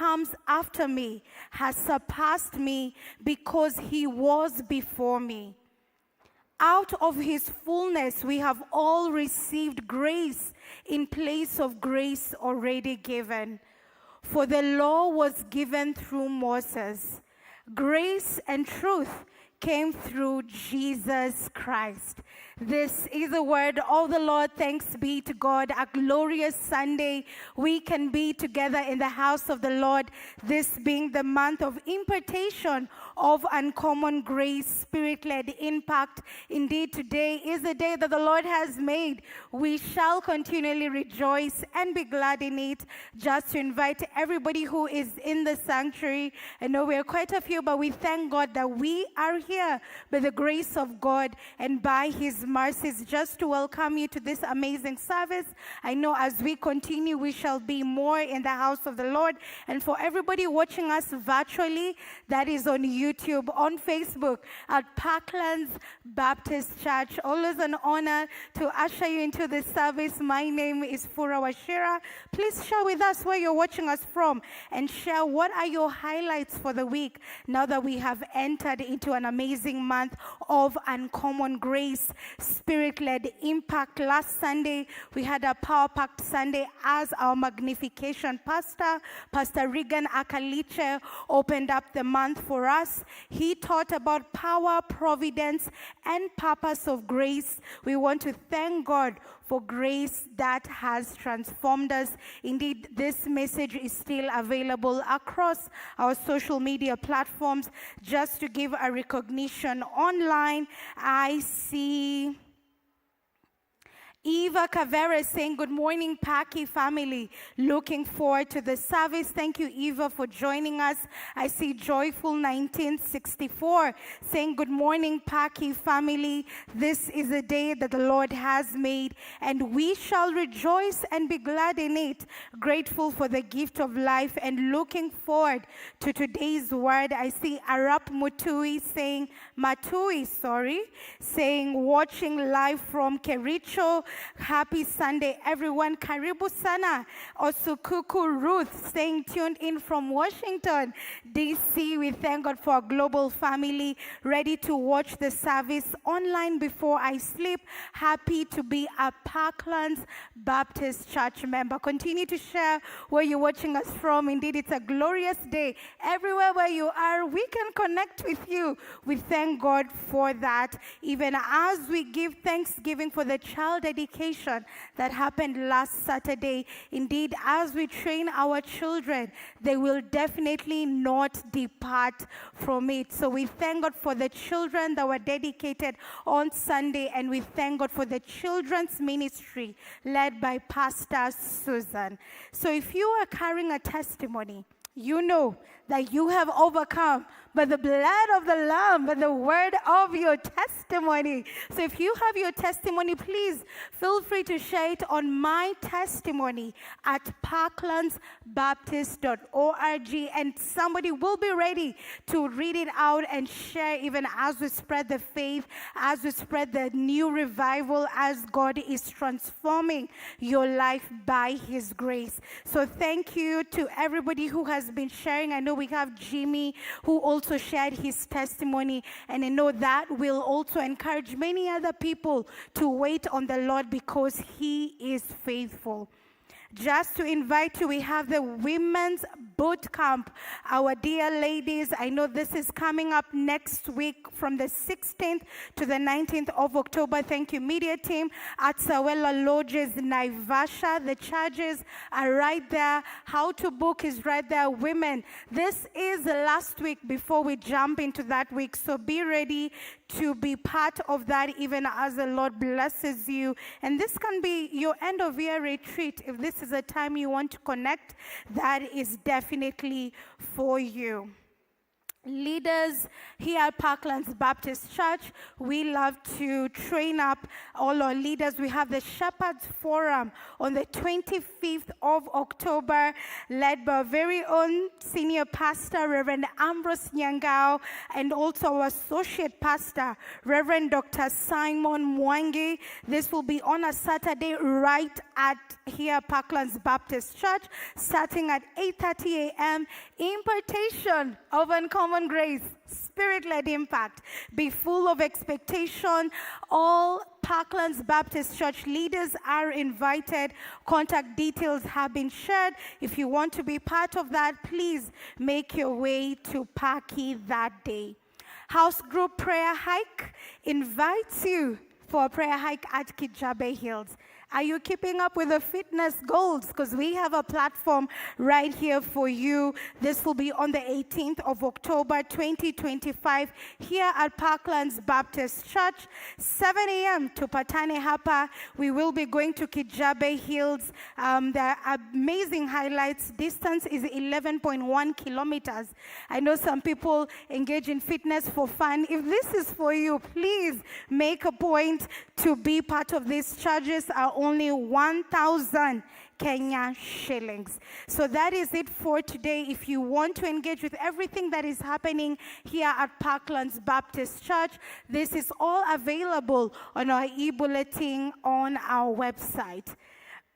comes after me has surpassed me because he was before me. Out of his fullness, we have all received grace in place of grace already given. For the law was given through Moses. Grace and truth came through Jesus Christ. This is the word of the Lord. Thanks be to God. A glorious Sunday. We can be together in the house of the Lord, this being the month of impartation of uncommon grace, spirit-led impact. Indeed, today is the day that the Lord has made. We shall continually rejoice and be glad in it. Just to invite everybody who is in the sanctuary. I know we are quite a few, but we thank God that we are here by the grace of God and by his mercies, just to welcome you to this amazing service. I know as we continue, we shall be more in the house of the Lord. And for everybody watching us virtually, that is on YouTube, on Facebook, at Parklands Baptist Church, always an honor to usher you into this service. My name is Fura Washira. Please share with us where you're watching us from and share what are your highlights for the week now that we have entered into an amazing month of uncommon grace, spirit-led impact. Last Sunday, we had a power-packed Sunday as our magnification pastor, Pastor Regan Akaliche, opened up the month for us. He taught about power, providence, and purpose of grace. We want to thank God for grace that has transformed us. Indeed, this message is still available across our social media platforms. Just to give a recognition online, I see Eva Cavera saying, good morning, Paki family. Looking forward to the service. Thank you, Eva, for joining us. I see Joyful 1964 saying, good morning, Paki family. This is a day that the Lord has made, and we shall rejoice and be glad in it. Grateful for the gift of life and looking forward to today's word. I see Arap Matui saying, watching live from Kericho. Happy Sunday, everyone. Karibu sana. Osukuku Ruth saying tuned in from Washington, D.C. We thank God for our global family ready to watch the service online before I sleep. Happy to be a Parklands Baptist Church member. Continue to share where you're watching us from. Indeed, it's a glorious day. Everywhere where you are, we can connect with you. We thank God for that. Even as we give thanksgiving for the child dedication that happened last Saturday. Indeed, as we train our children, they will definitely not depart from it. So we thank God for the children that were dedicated on Sunday, and we thank God for the children's ministry led by Pastor Susan. So if you are carrying a testimony, you know that you have overcome by the blood of the Lamb, by the word of your testimony. So if you have your testimony, please feel free to share it on My Testimony at parklandsbaptist.org, and somebody will be ready to read it out and share, even as we spread the faith, as we spread the new revival, as God is transforming your life by his grace. So thank you to everybody who has been sharing. I know we have Jimmy who also shared his testimony, and I know that will also encourage many other people to wait on the Lord because he is faithful. Just to invite you, we have the Women's Boot Camp. Our dear ladies, I know this is coming up next week from the 16th to the 19th of October. Thank you, media team, at Sawela Lodges, Naivasha. The charges are right there. How to book is right there. Women, this is the last week before we jump into that week, so be ready to be part of that, even as the Lord blesses you. And this can be your end of year retreat. If this is a time you want to connect, that is definitely for you. leaders here at Parklands Baptist Church, we love to train up all our leaders. We have the Shepherds Forum on the 25th of October, led by our very own senior pastor, Reverend Ambrose Nyangao, and also our associate pastor, Reverend Dr. Simon Mwangi. This will be on a Saturday right at here at Parklands Baptist Church, starting at 8:30 a.m. Impartation of Uncommon Grace, Spirit-led impact. Be full of expectation. All Parklands Baptist Church leaders are invited. Contact details have been shared. If you want to be part of that, please make your way to Paki that day. House Group Prayer Hike invites you for a prayer hike at Kijabe Hills. Are you keeping up with the fitness goals? Because we have a platform right here for you. This will be on the 18th of October, 2025, here at Parklands Baptist Church, 7 a.m. to Patane Hapa. We will be going to Kijabe Hills. The amazing highlights. Distance is 11.1 kilometers. I know some people engage in fitness for fun. If this is for you, please make a point to be part of this. Charges are only 1,000 Kenya shillings. So that is it for today. If you want to engage with everything that is happening here at Parklands Baptist Church, this is all available on our e-bulletin on our website.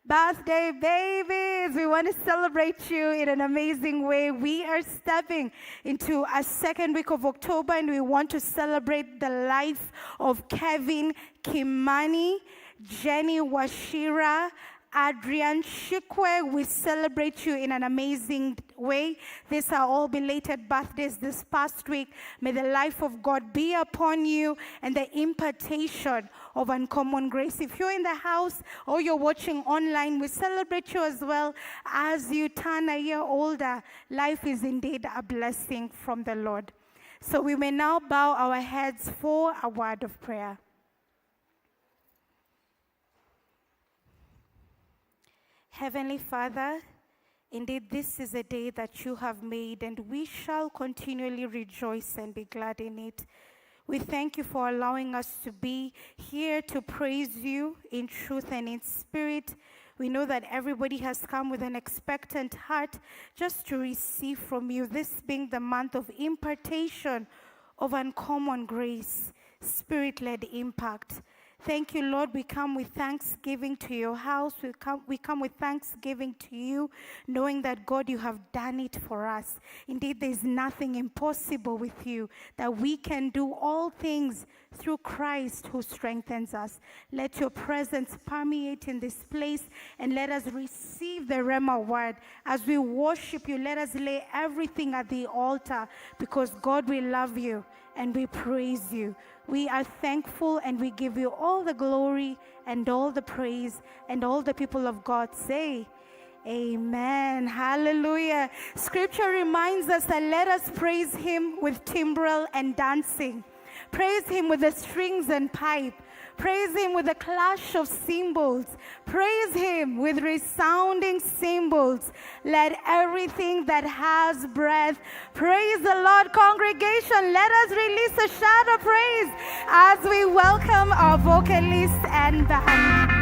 Birthday babies, we want to celebrate you in an amazing way. We are stepping into a second week of October, and we want to celebrate the life of Kevin Kimani, Jenny Washira, Adrian Shikwe. We celebrate you in an amazing way. These are all belated birthdays this past week. May the life of God be upon you and the impartation of uncommon grace. If you're in the house or you're watching online, we celebrate you as well. As you turn a year older, life is indeed a blessing from the Lord. So we may now bow our heads for a word of prayer. Heavenly Father, indeed this is a day that you have made, and we shall continually rejoice and be glad in it. We thank you for allowing us to be here to praise you in truth and in spirit. We know that everybody has come with an expectant heart just to receive from you, this being the month of impartation of uncommon grace, spirit-led impact. Thank you, Lord. We come with thanksgiving to your house. We come with thanksgiving to you, knowing that, God, you have done it for us. Indeed, there is nothing impossible with you, that we can do all things through Christ who strengthens us. Let your presence permeate in this place, and let us receive the Rhema word. As we worship you, let us lay everything at the altar, because, God, we love you and we praise you. We are thankful, and we give you all the glory and all the praise, and all the people of God say, amen. Hallelujah. Scripture reminds us that let us praise him with timbrel and dancing. Praise him with the strings and pipe. Praise him with the clash of cymbals. Praise him with resounding cymbals. Let everything that has breath praise the Lord. Congregation, let us release a shout of praise as we welcome our vocalist and band.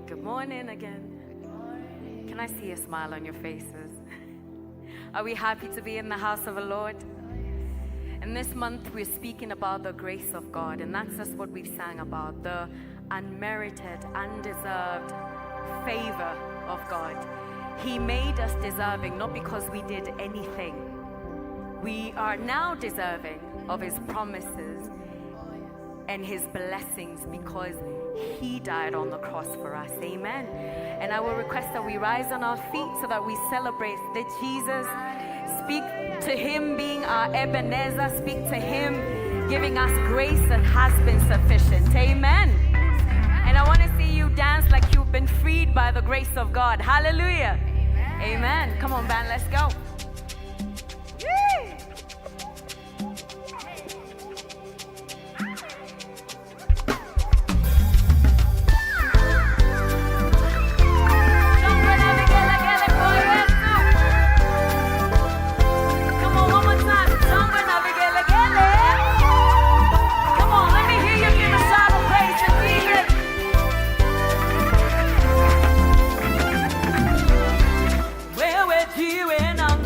Good morning again. Can I see a smile on your faces? Are we happy to be in the house of the Lord? And this month we're speaking about the grace of God, and that's just what we sang about, the unmerited, undeserved favor of God. He made us deserving, not because we did anything. We are now deserving of His promises and His blessings because He died on the cross for us. Amen. And I will request that we rise on our feet so that we celebrate that Jesus. Speak to Him being our Ebenezer. Speak to Him giving us grace that has been sufficient. Amen. And I want to see you dance like you've been freed by the grace of God. Hallelujah. Amen. Come on, band, let's go. Where would you and I'm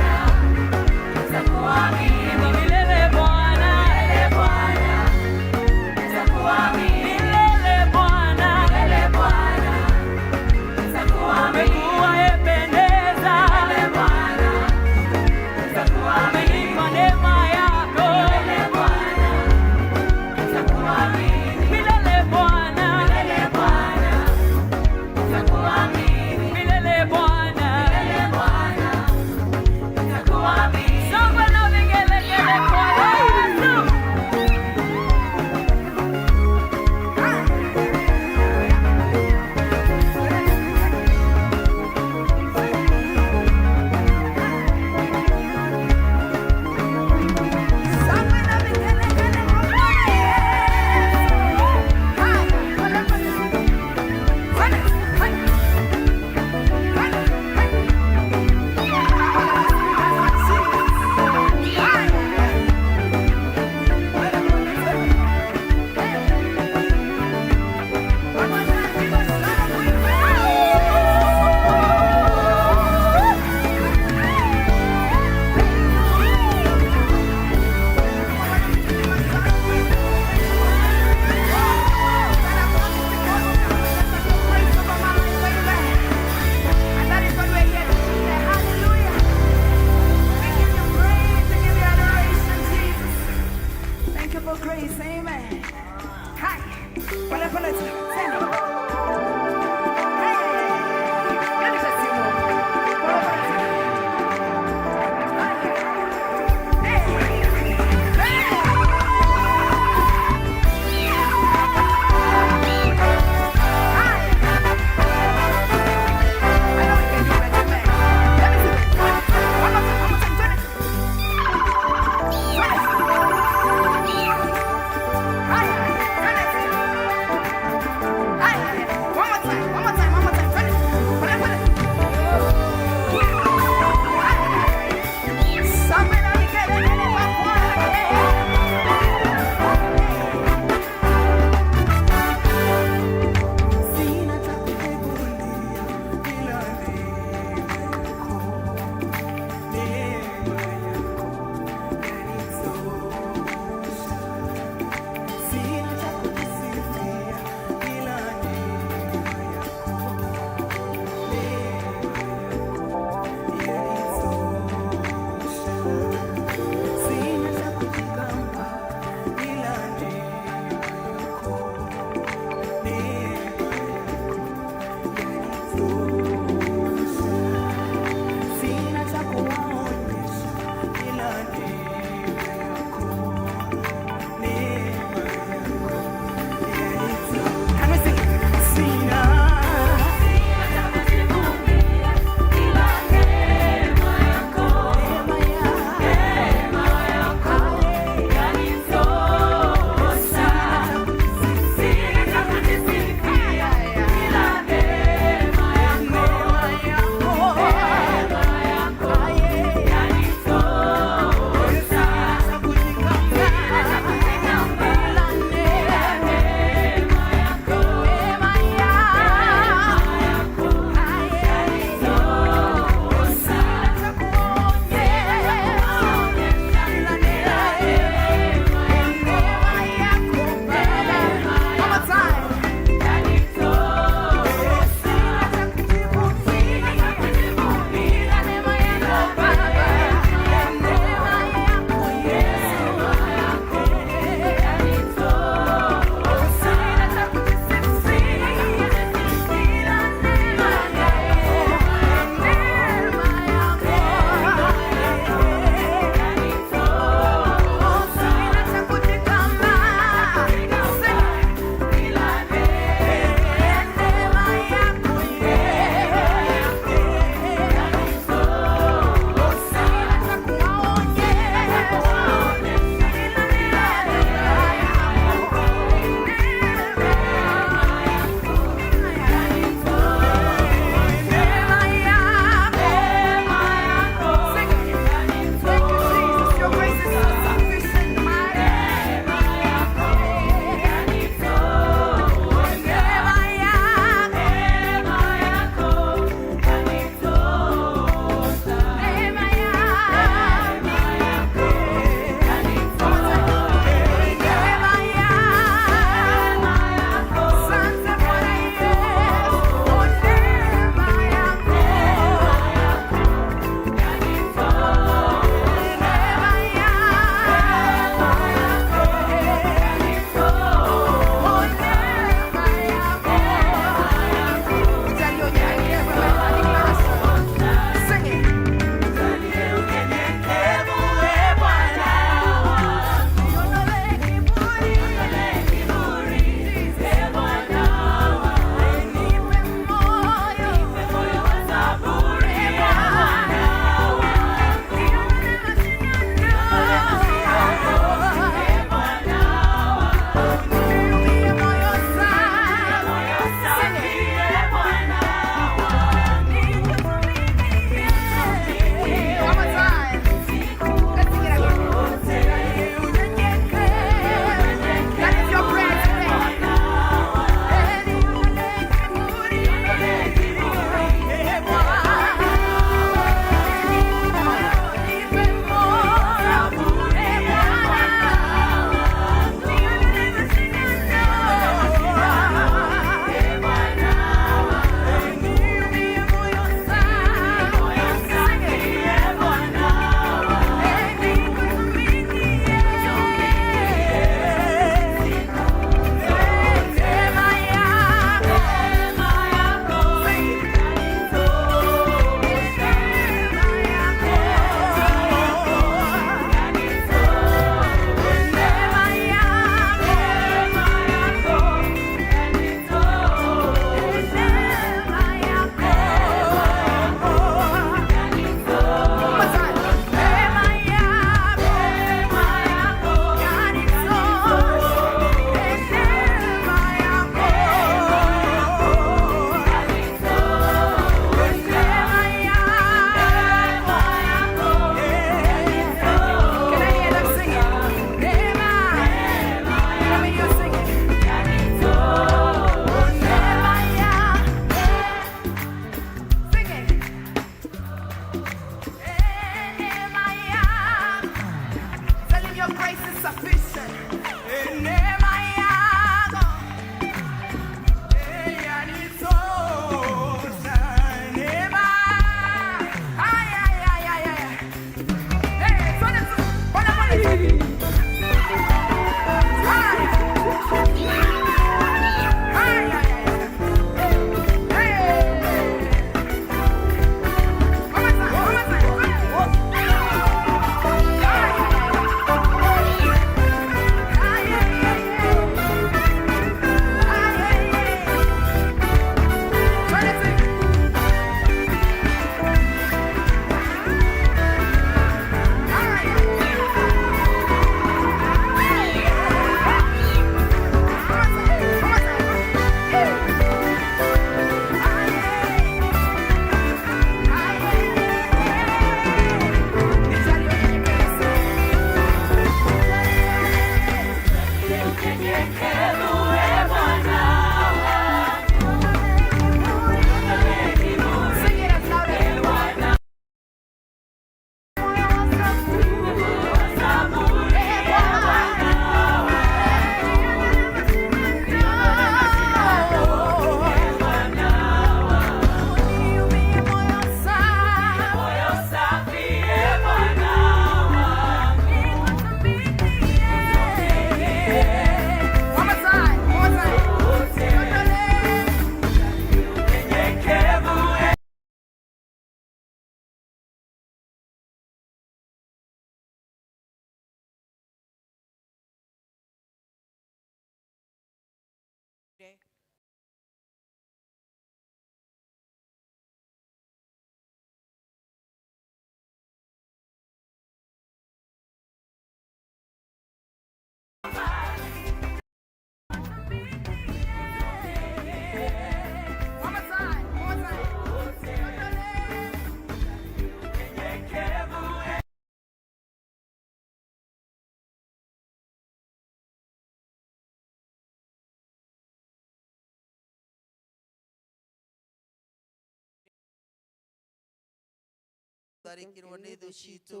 tũtharĩkĩrwo nĩ thũ citũ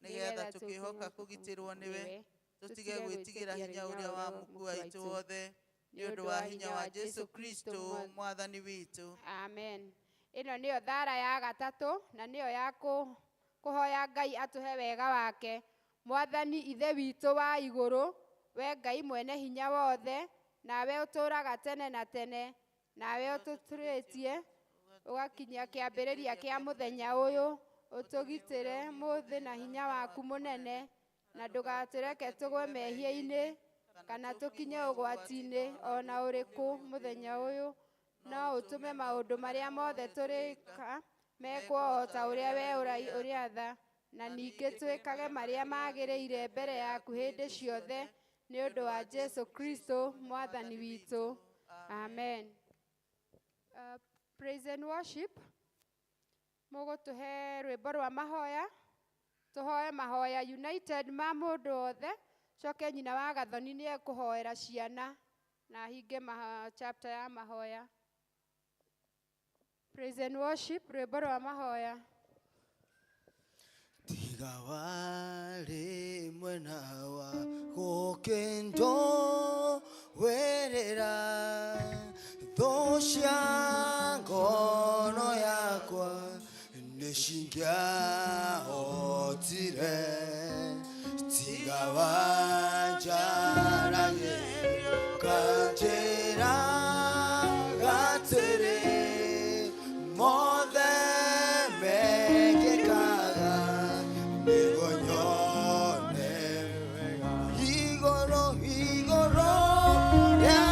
nĩgetha tũkĩhoka kũgitĩrwo nĩwe tũtige gwĩtigĩra hinya ũrĩa wa muku aitũ wothe nĩ ũndũ wa hinya wa Jesu Kristo mwathani witũ. Amen. Ĩno nĩyo thara ya gatatũ na nĩyo ya kũhoya Ngai atũhe wega wake. Mwathani ithe witũ wa igũrũ, we Ngai mwene hinya wothe, nawe ũtũũraga tene na tene, nawe ũtũtũrĩtie ũgakinyia kĩambĩrĩria kĩa mũthenya ũyũ, ũtũgitĩre mũthĩ na hinya waku mũnene, na ndũgatũreke tũgwe mehia-inĩ kana tũkinye ũgwati-inĩ ona ũrĩkũ mũthenya ũyũ, no ũtũme maũndũ marĩa mothe tũrĩka mekwo o ta ũrĩa we ũrĩatha, na ningĩ twĩkage marĩa magĩrĩire mbere yaku hĩndĩ ciothe nĩ ũndũ wa Jesu Kristo mwathani witũ. Amen. Praise and worship. Mũgũtũhe rwĩmbo rwa mahoya, tũhoe mahoya United ma mũndũ wothe, coke nyina wa Gathoni nĩ ekũhoera ciana na hinge chapter ya mahoya. Praise and worship, rwĩmbo rwa mahoya. Tiga wale mwena wa gũkĩndo werera thũcia ngono yakwa nĩcingĩahotire tiga wanjaragĩrio kanjĩra gatĩrĩ mothe mekĩkaga nĩguo nyone igũrũ rĩa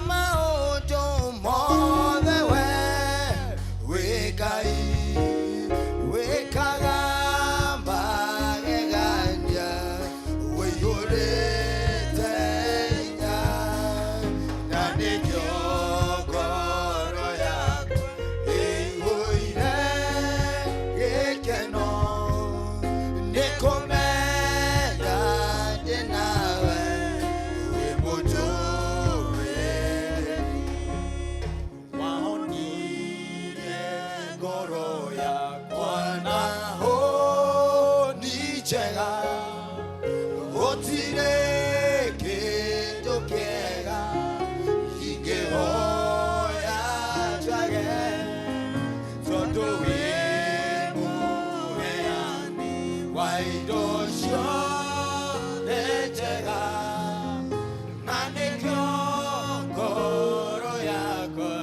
maũndũ mothe we wĩ Ngai wĩkaga magegania wĩihũrĩte hinya na nĩkĩo ngoro yakwa ĩihũire gĩkeno nĩ kũmenya ndĩ nawe wĩ mũtũũrĩri wahonirie ngoro yakwa na honi njega gũtirĩ kĩndũ kĩega ingĩhoya njage tondũ wĩ mũheani wa indo ciothe njega na nĩkĩo ngoro yakwa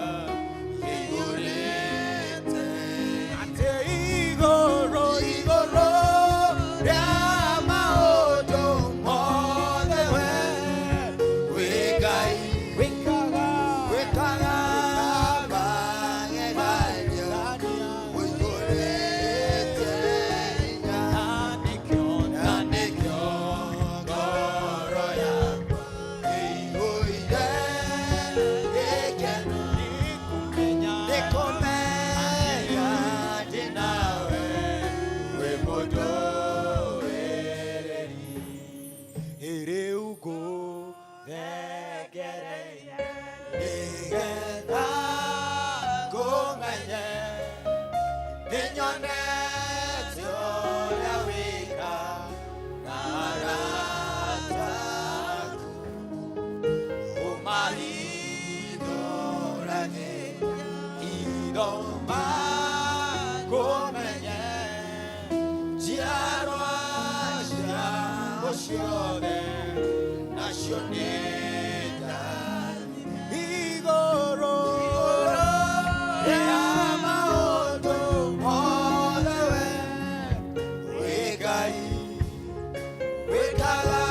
ĩihũrĩte atĩ igũrũ rĩa maũndũ mothe we wĩ Ngai wĩkaga magegania wĩihũrĩte hinya na nĩkĩo ngoro yakwa ĩihũire gĩkeno nĩ kũmenya ndĩ nawe wĩ mũtũũrĩri rĩu ngũthegereire nĩgetha ngũmenye nĩnyonete ũrĩa wĩkaga arataku ũmahithũragĩria itho makũmenye njiarwa ciao ciothe nacio nĩ ndani igũrũ rĩa maũndũ mothe we wĩ Ngai wĩkaga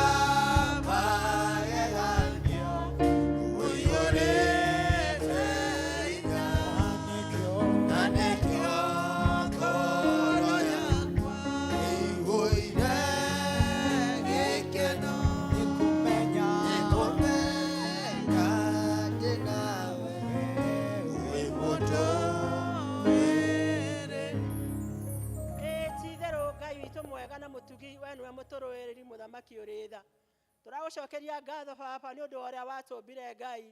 magegania wĩihũrĩte hinya na nĩkĩo ngoro yakwa ĩihũire gĩkeno nĩ kũmenya ndĩ nawe wĩ mũtũũrĩri. Ti-itherũ Ngai witũ mwega na mũtugi, we nĩwe mũtũrũĩrĩri mũthamaki ũrĩ tha. Tũragũcokeria ngatho Baba nĩ ũndũ wa ũrĩa watũmbire Ngai,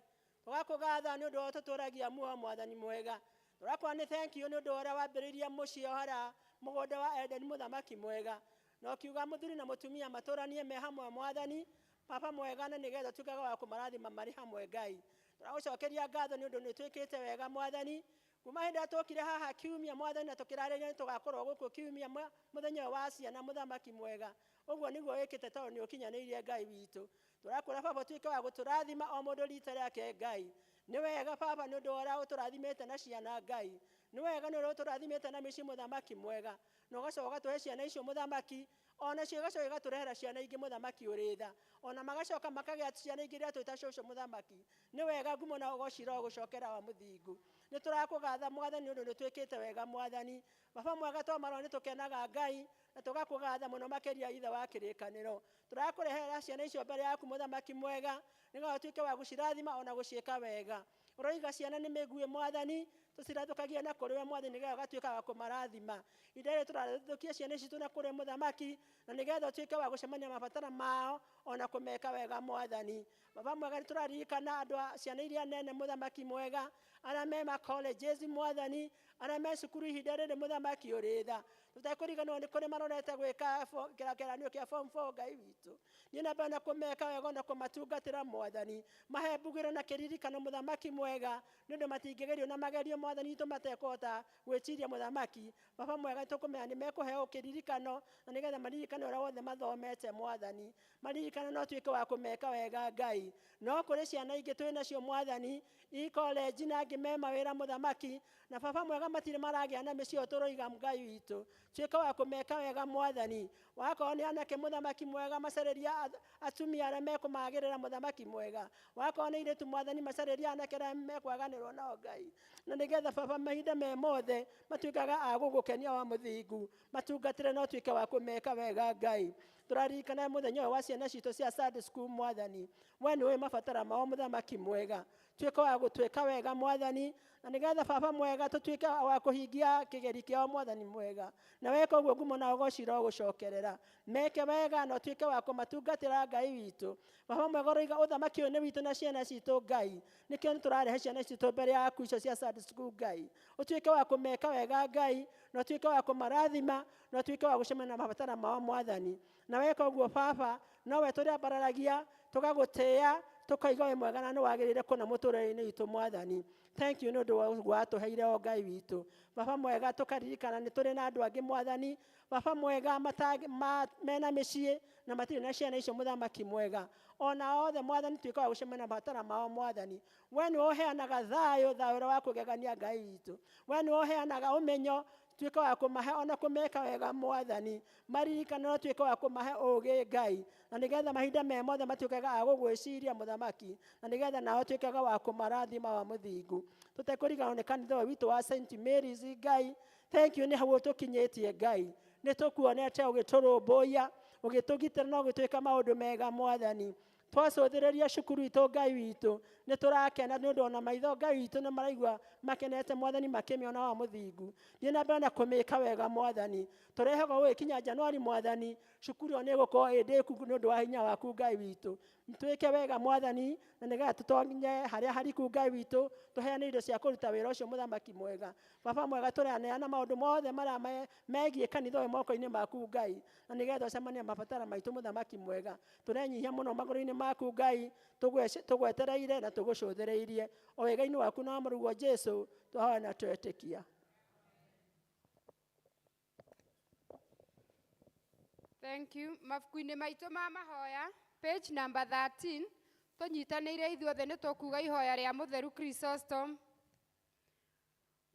tũgakũgatha nĩ ũndũ wa ũtũtũragia muoyo Mwathani mwega, tũrakwĩra nĩ thank you nĩ ũndũ wa ũrĩa wambĩrĩirie mũciĩ o harĩa mũgũnda wa Edeni mũthamaki mwega na ũkiuga mũthuri na mũtumia matũranie me hamwe Mwathani Papa mwega na nĩgetha tuĩkaga wa kũmarathima marĩ hamwe Ngai tũragũcokeria ngatho nĩ ũndũ nĩ twĩkĩte wega Mwathani kuma hĩndĩ ĩrĩa tũkire haha kiumia Mwathani na tũkĩrarĩria nĩ tũgakorwo gũkũ kiumia mũthenya wa ciana mũthamaki mwega ũguo nĩguo wĩkĩte tondũ nĩ ũkinyanĩirie Ngai witũ tũrakwĩra Baba tuĩke wa gũtũrathima o mũndũ rita rĩake Ngai nĩ wega Baba nĩ ũndũ wa ũrĩa ũtũrathimĩte na ciana Ngai nĩ wega nĩ ũrĩa ũtũrathimĩte na mĩciĩ mũthamaki mwega na ũgacoka ũgatũhe ciana icio mũthamaki onacio igacoka igatũrehera ciana ingĩ mũthamaki ũrĩ tha ona magacoka makagĩa ciana ingĩ iria twĩta cũcũ mũthamaki nĩ wega ngumo na ũgocira gũcokera wa mũthingu nĩ tũrakũgatha Mwathani ũndũ nĩ twĩkĩte wega Mwathani Baba mwega twamarwo nĩ tũkenaga Ngai na tũgakũgatha mũno makĩria ithe wa kĩrĩkanĩro tũrakũrehera ciana icio mbere yaku mũthamaki mwega nĩgetha ũtuĩke wa gũcirathima ona gũciĩka wega ũroiga ciana nĩ mĩguĩ Mwathani tũcirathũkagie na kũrĩ we Mwathani nĩgetha ũgatuĩka wa kũmarathima ihinda rĩrĩ tũrathũkia ciana ici na kũrĩ mũthamaki na nĩgetha ũtuĩke wa gũcemania mabatara mao ona kũmeka wega Mwathani Baba mwega nĩ tũraririkana andũ a ciana iria nene mũthamaki mwega arĩa me ma colleges Mwathani arĩa me cukuru ihinda rĩrĩ mũthamaki ũrĩ tha tũtekũriganĩrwo nĩ kũrĩ marorete gwĩka kĩgeranio kĩa form 4 Ngai witũ niĩ na mbere na kũmeka wega na kũmatungatĩra Mwathani mahe mbugĩro na kĩririkano mũthamaki mwega nĩ ũndũ matingĩgerio na magerio Mwathani itũ matekũhota gwĩciria mũthamaki Baba mwega tũkũmenya nĩ mekũheo kĩririkano na nĩgetha maririkane ũrĩa wothe mathomete Mwathani maririkane no tuĩke wa kũmeka wega Ngai no kũrĩ ciana ingĩ twĩ nacio Mwathani i college na angĩ me mawĩra mũthamaki na Baba mwega matirĩ maragĩa na mĩciĩ o tũroiga Ngai witũ tuĩke wa kũmeka wega Mwathani wakorwo nĩ anake mũthamaki mwega macareria atumia arĩa mekũmagĩrĩra mũthamaki mwega wakorwo nĩ airĩtu Mwathani macareria anake arĩa mekwaganĩrwo nao Ngai na nĩgetha Baba mahinda me mothe matuĩkaga a gũgũkenia wa mũthingu matungatĩre no tuĩke wa kũmeka wega Ngai tũraririkana mũthenya ũyũ wa ciana citũ cia Sunday school Mwathani we nĩ ũĩ mabatara mao mũthamaki mwega tuĩke wa gũtwĩka wega Mwathani na nĩgetha Baba mwega tũtuĩke wa kũhingia kĩgeri kĩao Mwathani mwega na weka ũguo ngumo na ũgocira gũcokerera meke wega na ũtuĩke wa kũmatungatĩra Ngai witũ Baba mwega ũroiga ũthamaki ũyũ nĩ witũ na ciana citũ Ngai nĩkĩo tũrarehe ciana citũ mbere yaku icio cia Sunday school Ngai ũtuĩke wa kũmeka wega Ngai na ũtuĩke wa kũmarathima na ũtuĩke wa gũcemania na mabatara mao Mwathani na weka ũguo Baba nowe tũrĩa mbararagia tũgagũtĩĩa tũkaiga wĩ mwega na nĩ wagĩrĩire kũna mũtũrĩre-inĩ witũ Mwathani thank you nĩ ũndũ wa watũheire o Ngai witũ Baba mwega tũkaririkana nĩ tũrĩ na andũ angĩ Mwathani Baba mwega mena mĩciĩ na matirĩ na ciana icio mũthamaki mwega ona othe Mwathani tuĩka wa gũcemania na mabatara mao Mwathani we nĩ ũheanaga thayũ ũrĩa wa kũgegania Ngai witũ we nĩ ũheanaga ũmenyo tuĩka wa kũmahe ona kũmeka wega Mwathani maririkane no tuĩke wa kũmahe ũũgĩ Ngai na nĩgetha mahinda me mothe matuĩkaga a gũgwĩciria mũthamaki na nĩgetha nao tuĩkaga wa kũmarathima wa mũthingu tũtekũriganĩrwo nĩ kanitha ũyũ witũ wa St Mary's Ngai thank you nĩ hau ũtũkinyĩtie Ngai nĩ tũkuonete ũgĩtũrũmbũiya ũgĩtũgitĩra na ũgĩtwĩka maũndũ mega Mwathani twacũthĩrĩria cukuru itũ Ngai witũ nĩ tũrakena nĩ ũndũ ona maitho Ngai witũ nĩ maraigua makenete Mwathani makĩmĩona wa mũthingu thiĩ na mbere na kũmĩka wega Mwathani tũrehoka gũgĩkinya Januari Mwathani cukuru ĩyo nĩ ĩgũkorwo ĩndĩku nĩ ũndũ wa hinya waku Ngai witũ twĩke wega Mwathani na nĩgetha tũtonye harĩa hariku Ngai witũ tũheane indo cia kũruta wĩra ũcio mũthamaki mwega Baba mwega tũraneana maũndũ mothe marĩa megiĩ kanitha ũyũ moko-inĩ maku Ngai na nĩgetha ũcemanie mabatara maitũ mũthamaki mwega tũrenyihia mũno magũrũ-inĩ maku Ngai tũgwetereire na tũgũcũthĩrĩirie o wega-inĩ waku na mũrugo Jesũ twahoya na twetĩkia Thank you. Mabuku-inĩ maitũ ma mahoya, page number 13, tũnyitanĩire ithuothe nĩ tũkuga ihoya rĩa mũtheru Chrysostom.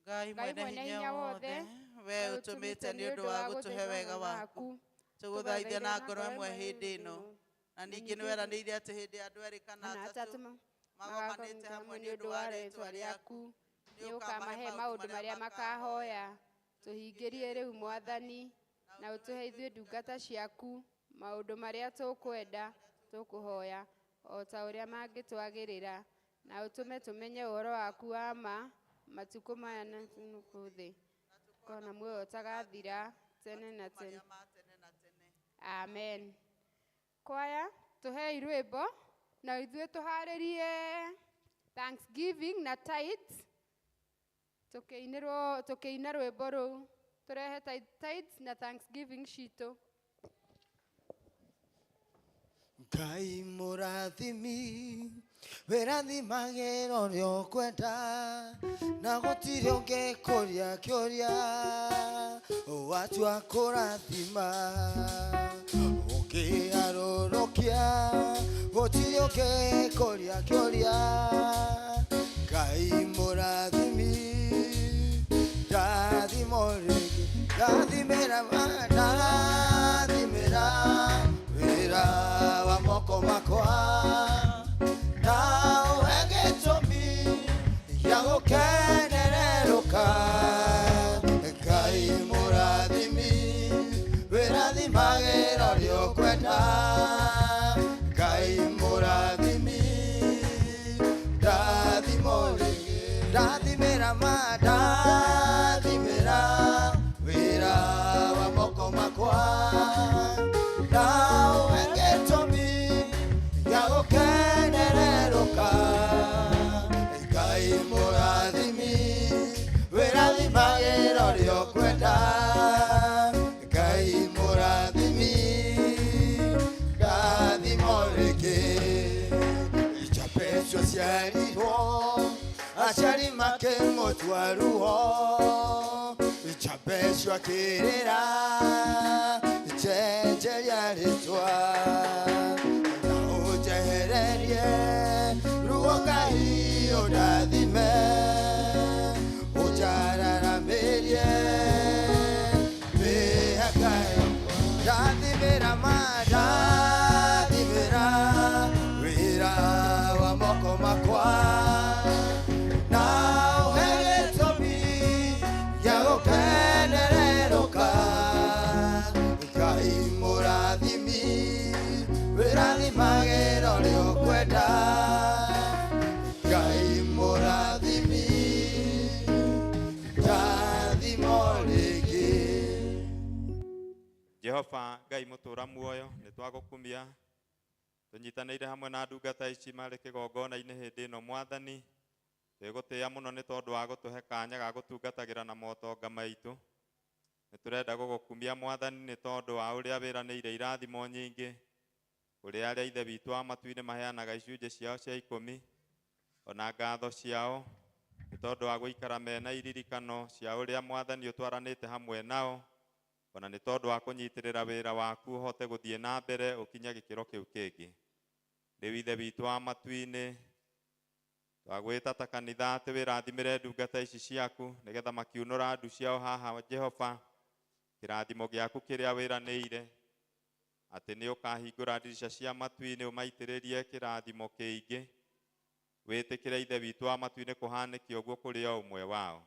Ngai mwene hinya wothe we ũtũmĩte nĩ ũndũ wa gũtũhe wega waku tũgũthaithia na ngoro ĩmwe hĩndĩ ĩno na ningĩ nĩ weranĩire atĩ hĩndĩ andũ erĩ kana atatũ magomanĩte hamwe nĩ ũndũ wa rĩĩtwa rĩaku nĩ ũkamahe maũndũ marĩa makahoya tũhingĩrie rĩu Mwathani na ũtũhe ithuĩ ndungata ciaku maũndũ marĩa tũkwenda tũkũhoya o ta ũrĩa mangĩtwagĩrĩra na ũtũme tũmenye ũhoro waku wa ma matukũ maya na nũkũ thĩ kona muoyo ũtagathira tene na tene amen kwaya tũhei rwĩmbo na ithuĩ tũharĩrie thanksgiving na tithes Tũkĩina rwĩmbo rũu tũrehe tithes na thanksgiving citũ. Ngai mũrathimi wĩrathimagĩra ũrĩa ũkwenda na gũtirĩ ũngĩkũria kĩũria watua kũrathima ũkĩharũrũkia gũtirĩ ũngĩkũria kĩũria Ngai mũrathimi ndathimo rĩngĩ ndathimĩra wĩra wa moko makwa na ũhe gĩtũmi gĩa gũkenererũka Ngai mũrathimi wĩrathimagĩra ũrĩa ũkwenda Ngai mũrathimi ndathimo rĩngĩ ndathimĩra wĩra wa moko makwa na ũhe gĩtũmi gĩa gũkenererũka Ngai mũrathimi wĩrathimagĩra ũrĩa ũkwenda Ngai mũrathimi ndathimo rĩngĩ ichapecio ciarirwo aciari makĩmũtua ruo ichapecio akĩrĩra cenjeria rĩtwa na ũnjehererie ruo Ngai ũndathime ũnjararamĩrie mĩhaka ndathimĩra wĩra wa moko makwa na ũhe gĩtũmi gĩa gũkenererũka Ngai mũrathimi wĩrathimagĩra ũrĩa ũkwenda Ngai mũrathimi ndathimo rĩngĩ Jehova Ngai mũtũra muoyo nĩ twagũkumia tũnyitanĩire hamwe na ndungata ici marĩ kĩgongona-inĩ hĩndĩ ĩno Mwathani twĩgũtĩĩa mũno nĩ tondũ wa gũtũhe kanya ga gũtungatagĩra na motonga maitũ nĩ tũrenda gũgũkumia Mwathani nĩ tondũ wa ũrĩa wĩranĩire irathimo nyingĩ kũrĩ arĩa ithe witũ wa matu-inĩ maheanaga icunjĩ ciao cia 10 ona ngatho ciao nĩ tondũ wa gũikara mena iririkano cia ũrĩa Mwathani ũtwaranĩte hamwe nao ona nĩ tondũ wa kũnyitĩrĩra wĩra waku ũhote gũthiĩ na mbere ũkinye gĩkĩro kĩu kĩngĩ rĩu ithe witũ wa matu-inĩ twagwĩta ta kanitha atĩ wĩrathimĩre ndungata ici ciaku nĩgetha makiunũra ndu ciao haha Jehova kĩrathimo gĩaku kĩrĩa wĩranĩire atĩ nĩ ũkahingũra ndirica cia matu-inĩ ũmaitĩrĩrie kĩrathimo kĩingĩ wĩtĩkĩre ithe witũ wa matu-inĩ kũhanĩke ũguo kũrĩ o ũmwe wao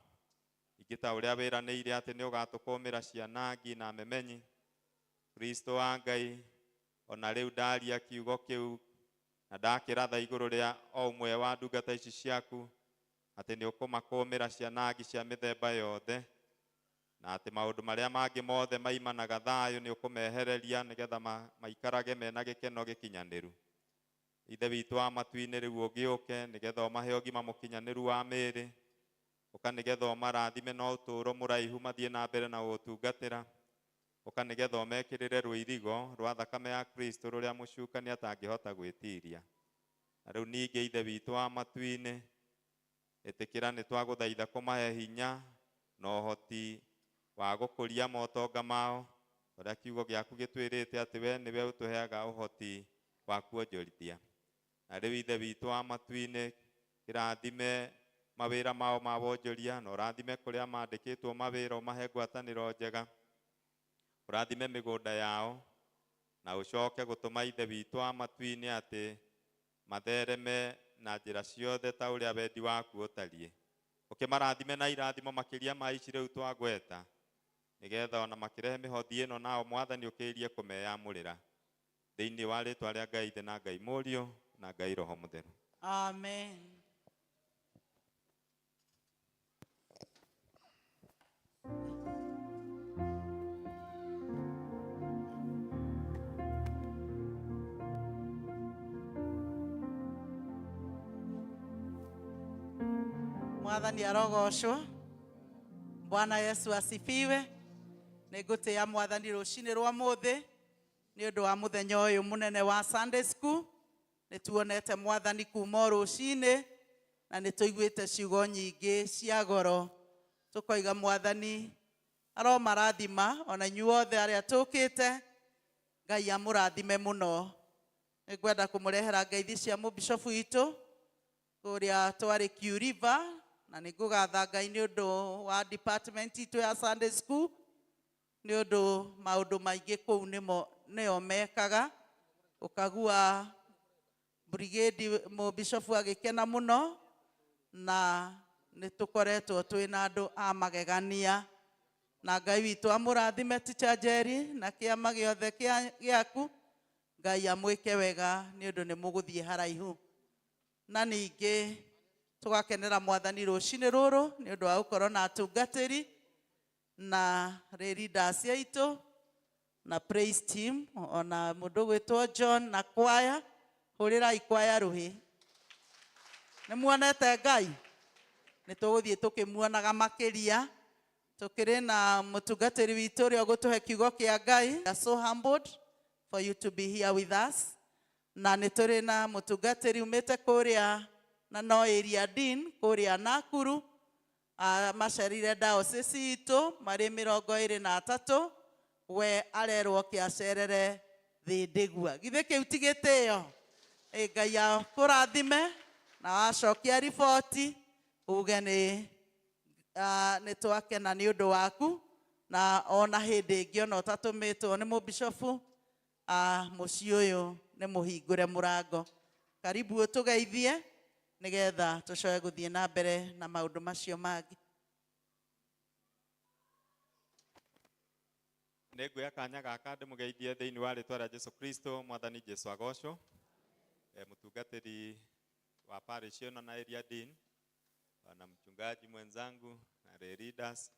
ingĩ ta ũrĩa wĩranĩire atĩ nĩ ũgatũkũmĩra cianangi na memenyi Kristo wa Ngai ona rĩu ndaria kiugo kĩu na ndakĩratha igũrũ rĩa o ũmwe wa ndungata ici ciaku atĩ nĩ ũkũmakũmĩra cianangi cia mĩthemba yothe na atĩ maũndũ marĩa mangĩ mothe maimanaga thayũ nĩ ũkũmehereria nĩgetha maikarage mena gĩkeno gĩkinyanĩru ithe witũ wa matu-inĩ rĩu ũgĩũke nĩgetha ũmahe ũgima mũkinyanĩru wa mĩĩrĩ ũka nĩgetha ũmarathime na ũtũũro mũraihu mathiĩ na mbere na gũtungatĩra ũka nĩgetha ũmekĩrĩre rũirigo rwa thakame ya Kristo rũrĩa mũcukani atangĩhota gwĩtiria na rĩu ningĩ ithe witũ wa matu-inĩ ĩtĩkĩra nĩ twagũthaitha kũmahe hinya na ũhoti wa gũkũria motonga mao ũrĩa kiugo gĩaku gĩtwĩrĩte atĩ we nĩwe ũtũheaga ũhoti wa kuonjorithia na rĩu ithe witũ wa matu-inĩ kĩrathime mawĩra mao ma wonjoria na ũrathime kũrĩa mandĩkĩtwo mawĩra ũmahe ngwatanĩro njega ũrathime mĩgũnda yao na ũcoke gũtũma ithe witũ wa matu-inĩ atĩ mathereme na njĩra ciothe ta ũrĩa wendi waku ũtariĩ ũkĩmarathime na irathimo makĩria ma ici rĩu twagweta nĩgetha ona makĩrehe mĩhothi ĩno nao Mwathani ũkĩrie kũmeyamũrĩra thĩinĩ wa rĩtwa rĩa Ngai Ithe na Ngai Mũriũ na Ngai Roho Mũtheru Amen. Mwathani arogocwo Bwana Yesu asifiwe. Nĩngũtĩĩa mwathani rũcinĩ rwa mũthĩ nĩ ũndũ wa mũthenya ũyũ mũnene wa Sunday school. Nĩtuonete mwathani kuma rũcinĩ na nĩtũiguĩte ciugo nyingĩ cia goro. Tũkoiga mwathani aromarathima ona inyuothe arĩa tũkĩte. Ngai amũrathime mũno. Nĩngwenda kũmũrehera ngeithi cia mũbishofu witũ kũrĩa twarĩ Kiu River, na nĩngũgatha Ngai nĩ ũndũ wa department itũ ya Sunday school nĩ ũndũ maũndũ maingĩ kũu nĩo mekaga. Ũkagua brigade mũbishofu agĩkena mũno na nĩtũkoretwo twĩna andũ a magegania. Na Ngai witũ amũrathime Teacher Jerry na kĩama gĩothe gĩaku. Ngai amwĩke wega nĩ ũndũ nĩ mũgũthiĩ haraihu. Na ningĩ tũgakenera mwathani rũcinĩ rũrũ nĩ ũndũ wa gũkorwo na atungatĩri na leaders aitũ na praise team ona mũndũ gwĩtwo John na kwaya. Hũrĩrai kwaya rũhĩ. Nĩ muonete Ngai? Nĩ tũgũthiĩ tũkĩmuonaga makĩria. Tũkĩrĩ na mũtungatĩri witũ ũrĩa ũgũtũhe kiugo kĩa Ngai. We are so humbled for you to be here with us. Na nĩ tũrĩ na mũtungatĩri umĩte kũrĩa na no area dean kũrĩa Nakuru. Macerire diocese itũ marĩ 23. We arerwo kĩacerere thĩ ndĩgua. Githĩ kĩu ti gĩtĩo? Ngai akũrathime na wacokia riboti uge nĩ twakena nĩ ũndũ waku. Na ona hĩndĩ ĩngĩ ona ũtatũmĩtwo nĩ mũbishofu mũciĩ ũyũ nĩ mũhingũre mũrango. Karibu ũtũgeithie nĩgetha tũcoe gũthiĩ na mbere na maũndũ macio mangĩ. Nĩngũoya kanya gaka ndĩmũgeithie thĩinĩ wa rĩtwa rĩa Jesu Kristo. Mwathani Jesu agocwo. Mũtungatĩri wa parish ĩno na area dean na mchungaji mwenzangu na leaders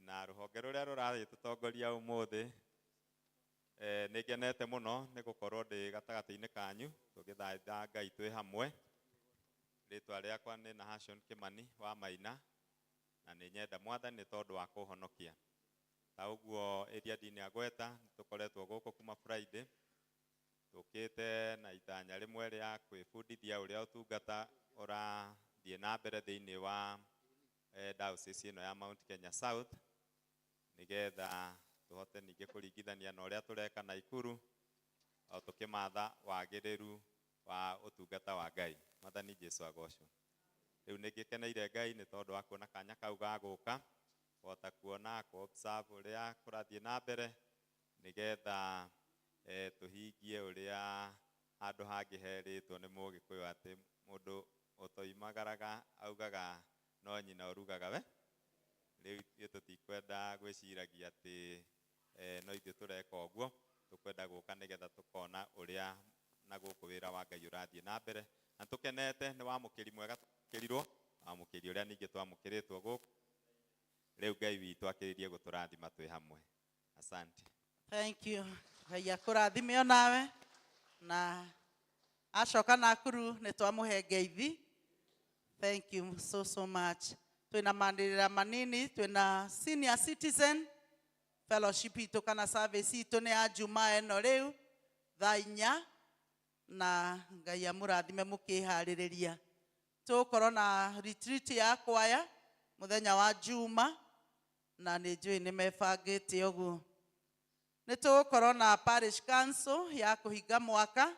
na rũhonge rũrĩa rũratũtongoria ũmũthĩ. Nĩngenete mũno nĩ gũkorwo ndĩ gatagatĩ-inĩ kanyu tũgĩthaitha Ngai twĩ hamwe. Rĩtwa rĩakwa nĩ Nahashon Kimani wa Maina na nĩ nyenda mwathani nĩ tondũ wa kũhonokia. Ta ũguo area dean agweta tũkoretwo gũkũ kuma Friday. Tũkĩte na itanya rĩmwe rĩa kwĩbundithia ũrĩa ũtungata ũrathiĩ na mbere thĩinĩ wa diocese ĩno ya Mount Kenya South, nĩgetha tũhote ningĩ kũringithania na ũrĩa tũreka Naikuru o tũkĩmatha wagĩrĩru wa ũtungata wa Ngai. Mwathani Jesu agocwo. Rĩu nĩngĩkeneire Ngai nĩ tondũ wa kuona kanya kau ga gũka kũhota kuona observe ũrĩa kũrathiĩ na mbere nĩgetha tũhingie ũrĩa handũ hangĩ herĩtwo nĩ Mũgĩkũyũ atĩ mũndũ ũtoimagaraga augaga no nyina ũrugaga we. Rĩu tũtikwenda gwĩciragia atĩ no ithuĩ tũreka ũguo. Tũkwenda gũka nĩgetha tũkona ũrĩa na gũkũ wĩra wa Ngai ũrathiĩ na mbere. Na tũkenete nĩ wamũkĩri mwega tũkĩrirwo, wamũkĩri ũrĩa ningĩ twamũkĩrĩtwo gũkũ. Rĩu Ngai witũ akĩrĩrie gũtũrathima twĩ hamwe. Asante. Thank you. Ngai akũrathime o nawe. Na acoka Nakuru nĩ twamũhe ngeithi. Thank you so much. Twĩna maanĩrĩra manini, twĩna senior citizen fellowship itũ kana service itũ nĩ ya Jumaa ĩno rĩu thaa 4 na Ngai amũrathime mũkĩharĩrĩria. Tũkorwo na retreat ya kwaya mũthenya wa Juma na nĩ njũĩ nĩ mebangĩte ũguo. Nĩ tũgũkorwo na parish council ya kũhinga mwaka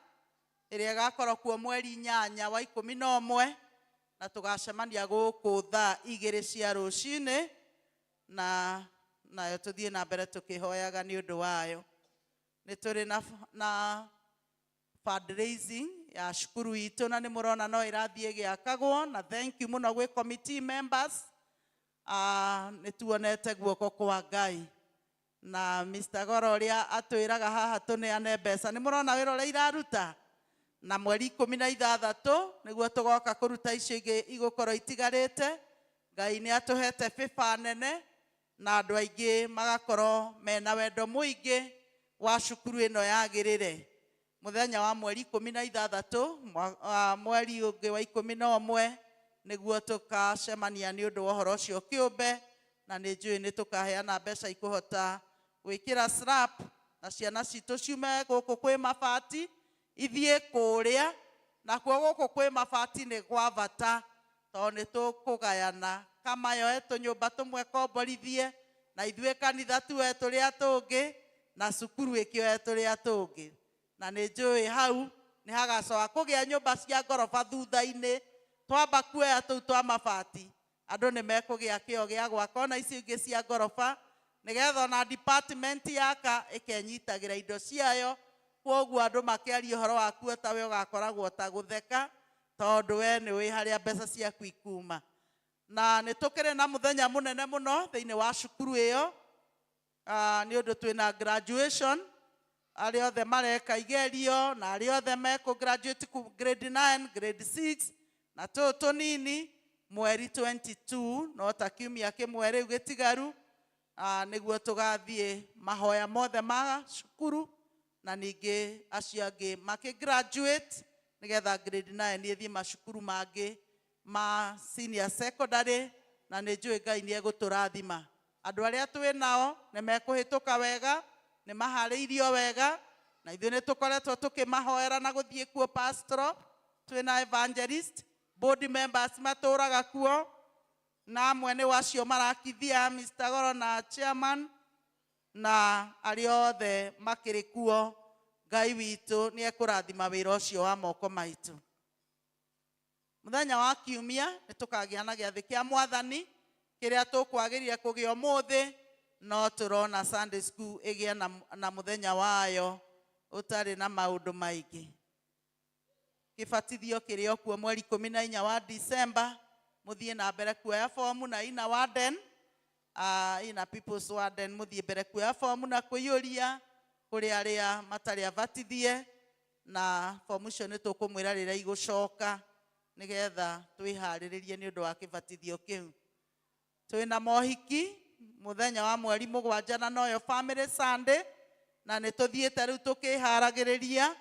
ĩrĩa ĩgakorwo kuo mweri 8 wa 11 na tũgacemania gũkũ thaa 2 cia rũcinĩ na nayo tũthiĩ na mbere tũkĩhoyaga nĩ ũndũ wayo. Nĩ tũrĩ na fundraising ya cukuru itũ na nĩ mũrona no ĩrathiĩ gĩakagwo na thank you mũno gwĩ committee members. Nĩ tuonete guoko kwa Ngai na Mr. Goro ũrĩa atwĩraga haha tũneane mbeca. Nĩ mũrona wĩra ũrĩa iraruta na mweri 16 nĩguo tũgoka kũruta icio ingĩ igũkorwo itigarĩte. Ngai nĩ atũhete bĩba nene na andũ aingĩ magakorwo mena wendo mũingĩ wa cukuru ĩno yagĩrĩre. Mũthenya wa mweri 16 mweri ũngĩ wa 11 nĩguo tũkacemania nĩ ũndũ wa ũhoro ũcio kĩũmbe na nĩ njũĩ nĩ tũkaheana mbeca ikũhota gwĩkĩra slap na ciana citũ ciume gũkũ kwĩ mabati ithiĩ kũrĩa, nakuo gũkũ kwĩ mabati nĩ gwa bata tondũ nĩ tũkũgayana kama yoe tũnyũmba tũmwe komborithie na ithuĩ kanitha tuoe tũrĩa tũngĩ na cukuru ĩkĩoe tũrĩa tũngĩ, na nĩ njũĩ hau nĩ hagacoka kũgĩa nyũmba cia ngoroba thutha-inĩ. Twamba kuoya tũu twa mabati andũ nĩ mekũgĩa kĩo gĩa gwaka ona icio ingĩ cia ngoroba, nĩgetha ona department yaka ĩkenyitagĩra indo ciayo, kwoguo andũ makĩaria ũhoro waku tawe ũgakoragwo ta gũtheka tondũ we nĩ ũĩ harĩa mbeca ciaku ikuma. Na nĩ tũkĩrĩ na mũthenya mũnene mũno thĩinĩ wa cukuru ĩyo, nĩ ũndũ twĩna graduation, arĩa othe mareka igerio na arĩa othe mekũ graduate grade 9, grade 6 na tũtũ tũnini mweri 22 no ta kiumia kĩmwe rĩu gĩtigaru, nĩguo tũgathiĩ mahoya mothe ma cukuru na ningĩ acio angĩ makĩ-graduate nĩgetha grade 9 ĩthiĩ macukuru mangĩ ma senior secondary, na nĩ njũĩ Ngai nĩ egũtũrathima. Andũ arĩa twĩ nao nĩ mekũhĩtũka wega, nĩ maharĩirio wega, na ithuĩ nĩ tũkoretwo tũkĩmahoera na gũthiĩ kuo pastoral, twĩna evangelist, board members matũraga kuo, na amwe nĩ wacio marakithia Mr. Goro na chairman, na arĩa othe makĩrĩ kuo. Ngai witũ nĩ ekũrathima wĩra ũcio wa moko maitũ. Mũthenya wa kiumia nĩ tũkagĩa na gĩathĩ kĩa Mwathani kĩrĩa tũkwagĩrĩire kũgĩa ũmũthĩ, no tũrona Sunday school ĩgĩe na mũthenya wayo ũtarĩ na maũndũ maingĩ. Kĩbatithio kĩrĩ o kuo mweri 14 wa December, mũthiĩ na mbere kuoya fomu na ina warden, ina people's warden mũthiĩ mbere kuoya fomu na kũiyũria kũrĩ arĩa matarĩ abatithie, na fomu icio nĩ tũkũmwĩra rĩrĩa igũcoka nĩgetha twĩharĩrĩrie nĩ ũndũ wa kĩbatithio kĩu. Twĩna mohiki mũthenya wa mweri 7 na noyo family Sunday, na nĩ tũthiĩte rĩu tũkĩharagĩrĩria,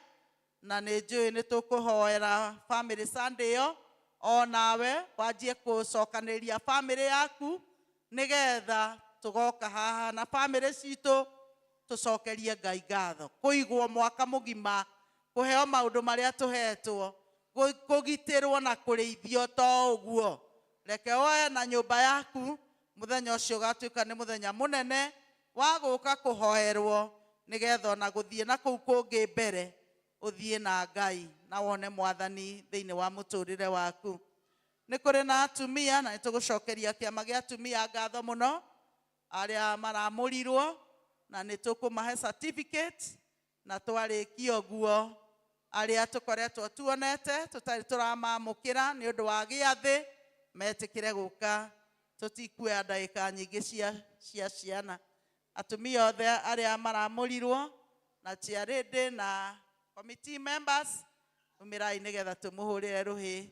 na nĩ njũĩ nĩ tũkũhoera family Sunday ĩyo, o nawe wanjie gũcokanĩrĩria family yaku nĩgetha tũgoka haha na family citũ tũcokerie Ngai ngatho, kũigwo mwaka mũgima, kũheo maũndũ marĩa tũhetwo, kũgitĩrwo na kũrĩithio to ũguo. Reke woe na nyũmba yaku mũthenya ũcio ũgatuĩka nĩ mũthenya mũnene wa gũka kũhoerwo, nĩgetha ona gũthiĩ na kũu kũngĩ mbere ũthiĩ na Ngai na wone Mwathani thĩinĩ wa mũtũrĩre waku. Nĩ kũrĩ na atumia, na nĩ tũgũcokeria kĩama gĩa atumia ngatho mũno arĩa maramũrirwo, na nĩ tũkũmahe certificate, na twarĩkia ũguo arĩa tũkoretwo tuonete tũtarĩ tũramamũkĩra nĩ ũndũ wa gĩathĩ metĩkĩre gũka, tũtikuoya ndagĩka nyingĩ cia ciana. Atumia othe arĩa maramũrirwo na ciarĩndĩ na committee members, umĩrai nĩgetha tũmũhũrĩre rũhĩ.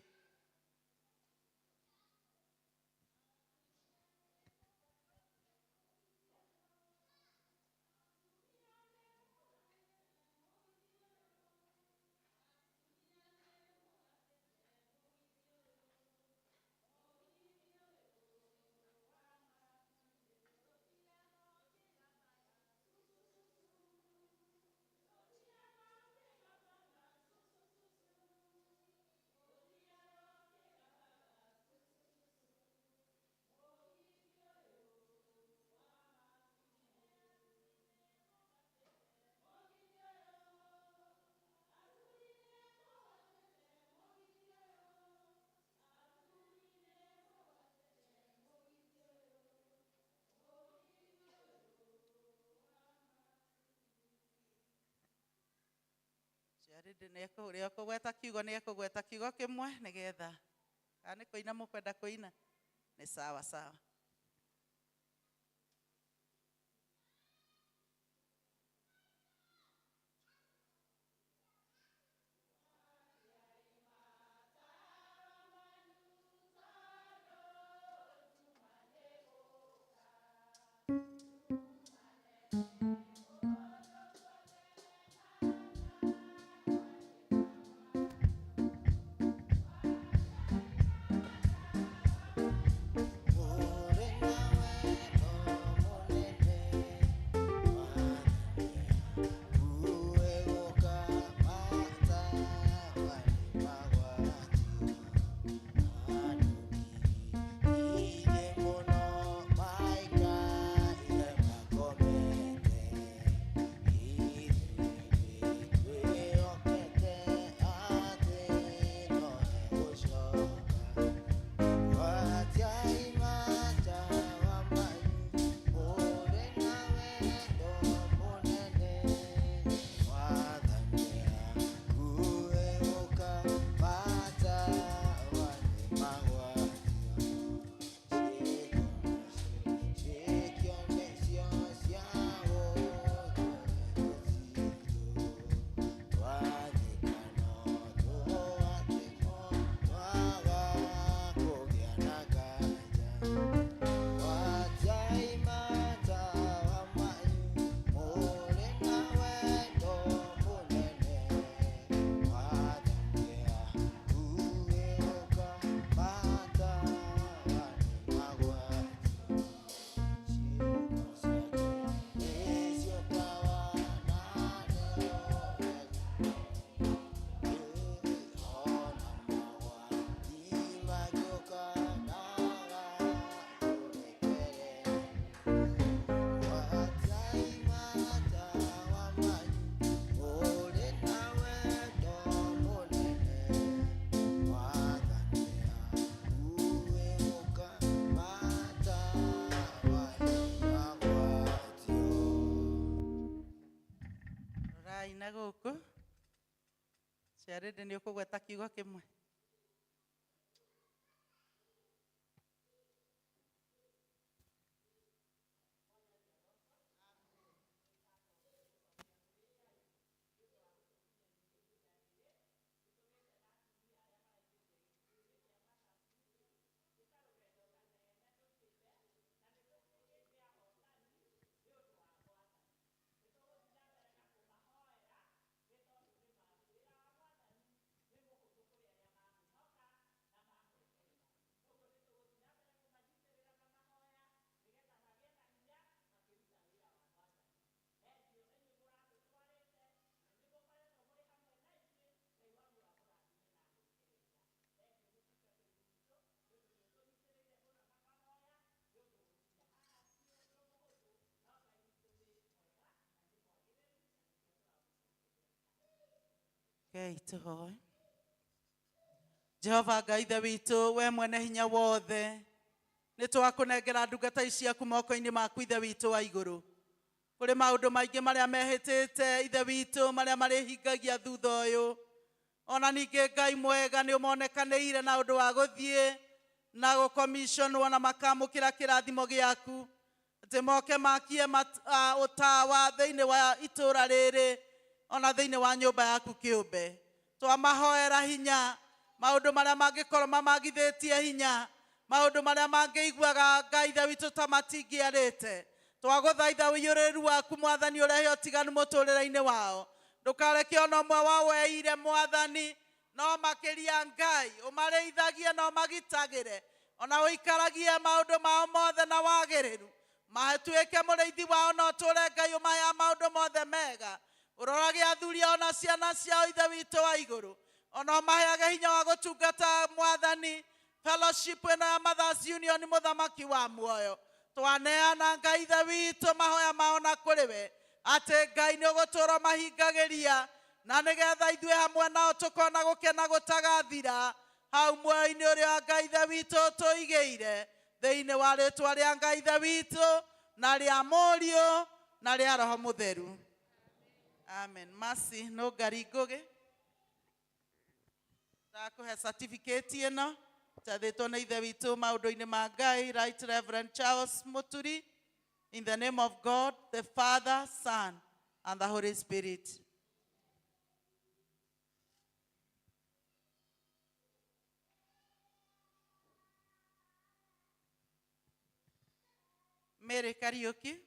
Rĩndĩ nĩ ekũgweta kiugo, nĩ ekũgweta kiugo kĩmwe nĩgetha kana nĩ kũina mũkwenda kũina, nĩ sawa sawa. Oh gũkũ ciarĩndĩ nĩ ũkũgweta kiugo kĩmwe. Okay, tũhoe. Jehova Ngai ithe witũ, we mwene hinya wothe, nĩ twakũnengera ndungata ici ciaku moko-inĩ maku ithe witũ wa igũrũ. Kũrĩ maũndũ maingĩ marĩa mehĩtĩte ithe witũ, marĩa marĩhingagia thutha ũyũ. Ona ningĩ Ngai mwega nĩ ũmonekanĩire na ũndũ wa gũthiĩ na gũkomissionwo na makamũkĩra kĩrathimo gĩaku, atĩ moke makie ũtawa thĩinĩ wa itũũra rĩrĩ, ona thĩinĩ wa nyũmba yaku kĩũmbe. Twamahoera hinya maũndũ marĩa mangĩkorwo mamagithĩtie hinya, maũndũ marĩa mangĩiguaga Ngai ithe witũ ta matingĩarĩte. Twagũthaitha ũiyũrĩrĩru waku Mwathani ũrehe ũtiganu mũtũũrĩre-inĩ wao. Ndũkareke ona ũmwe wao weire Mwathani, no makĩria Ngai ũmarĩithagie na ũmagitagĩre, ona ũikaragie maũndũ mao mothe na wagĩrĩru. Matuĩke mũrĩithi wao na ũtũũre Ngai ũmaheaga maũndũ mothe mega. Ũrorage athuri ao na ciana ciao ithe witũ wa igũrũ, ona ũmaheage hinya wa gũtungata Mwathani fellowship ĩno ya Mothers Union mũthamaki wa muoyo. Twaneana Ngai ithe witũ mahoya mao na kũrĩ we, atĩ Ngai nĩ ũgũtũũra mahingagĩria, na nĩgetha ithuĩ hamwe nao tũkona gũkena gũtagathira hau muoyo-inĩ ũrĩa Ngai ithe witũ tũigĩire, thĩinĩ wa rĩĩtwa rĩa Ngai ithe witũ na rĩa Mũriũ na rĩa Roho Mũtheru. Amen. Mercy no Ngari Ngũgĩ, ndakũhe certificate ĩno njathĩtwo nĩ ithe witũ maũndũ-inĩ ma Ngai, Right Reverend Charles Muturi, in the name of God, the Father, Son, and the Holy Spirit. Mary Kariuki.